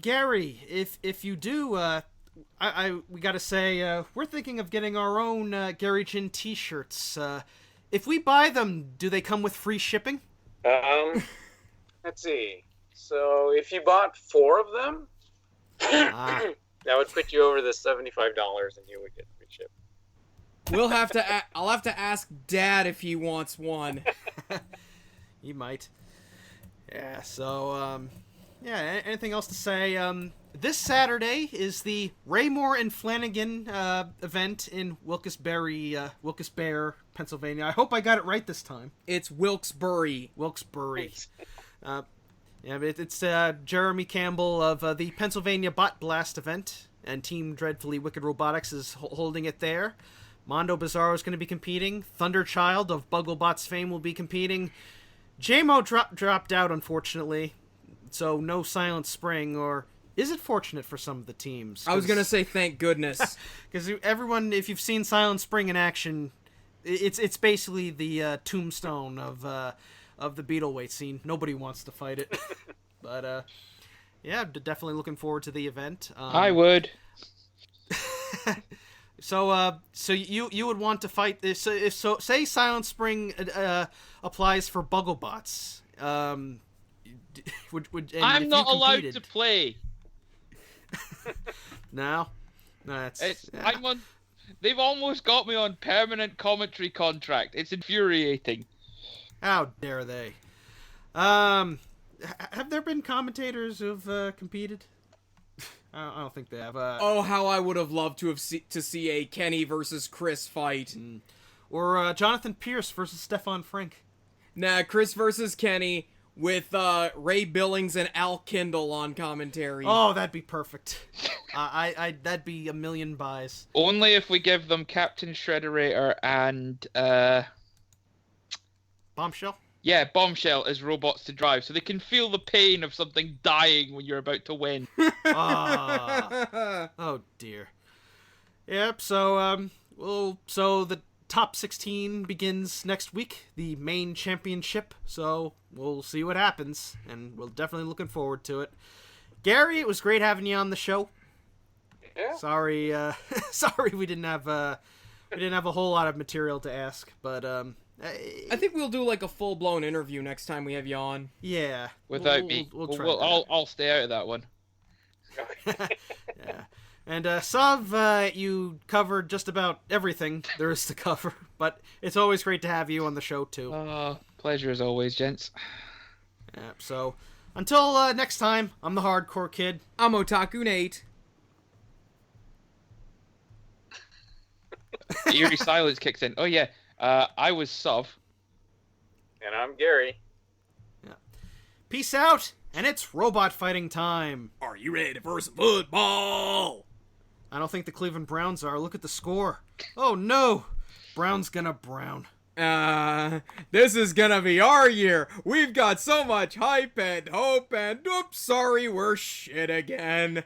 Gary, if you do, we gotta say, we're thinking of getting our own Gary Jin T-shirts. If we buy them, do they come with free shipping? Let's see. So if you bought 4 of them, that would put you over the $75, and you would get free shipping. I'll have to ask Dad if he wants one. He might. Yeah. So, anything else to say? This Saturday is the Raymore and Flanagan event in Wilkes-Barre, Pennsylvania. I hope I got it right this time. It's Wilkes-Barre. Wilkes-Barre. But it's Jeremy Campbell of the Pennsylvania Bot Blast event, and Team Dreadfully Wicked Robotics is holding it there. Mondo Bizarro is going to be competing. Thunderchild of BattleBots fame will be competing. JMO dropped out, unfortunately, so no Silent Spring, or is it fortunate for some of the teams? I was going to say thank goodness. Because everyone, if you've seen Silent Spring in action, it's basically the tombstone of the Beetleweight scene. Nobody wants to fight it. But, definitely looking forward to the event. I would. So you would want to fight this? So say Silent Spring applies for BattleBots. I'm not allowed to play. No, that's. I'm on. They've almost got me on permanent commentary contract. It's infuriating. How dare they? Have there been commentators who've competed? I don't think they have. Oh, how I would have loved to see a Kenny versus Chris fight. Or Jonathan Pierce versus Stefan Frank. Nah, Chris versus Kenny with Ray Billings and Al Kindle on commentary. Oh, that'd be perfect. That'd be a million buys. Only if we give them Captain Shredderator and Bombshell? Yeah, Bombshell as robots to drive, so they can feel the pain of something dying when you're about to win. Oh dear. Yep. So so the top 16 begins next week, the main championship. So we'll see what happens, and we're definitely looking forward to it. Gary, it was great having you on the show. Yeah. Sorry, we didn't have a whole lot of material to ask, but I think we'll do like a full-blown interview next time we have you on. Yeah. Without me. We'll try I'll stay out of that one. Yeah. And Sav, you covered just about everything there is to cover, but it's always great to have you on the show too. Pleasure as always, gents. Yeah, so until next time, I'm the Hardcore Kid. I'm Otaku Nate. Eerie silence kicks in. Oh yeah, I was Sov. And I'm Gary. Peace out, and it's robot fighting time. Are you ready for some football? I don't think the Cleveland Browns are. Look at the score. Oh no! Brown's gonna brown. This is gonna be our year. We've got so much hype and hope and oops, sorry, we're shit again.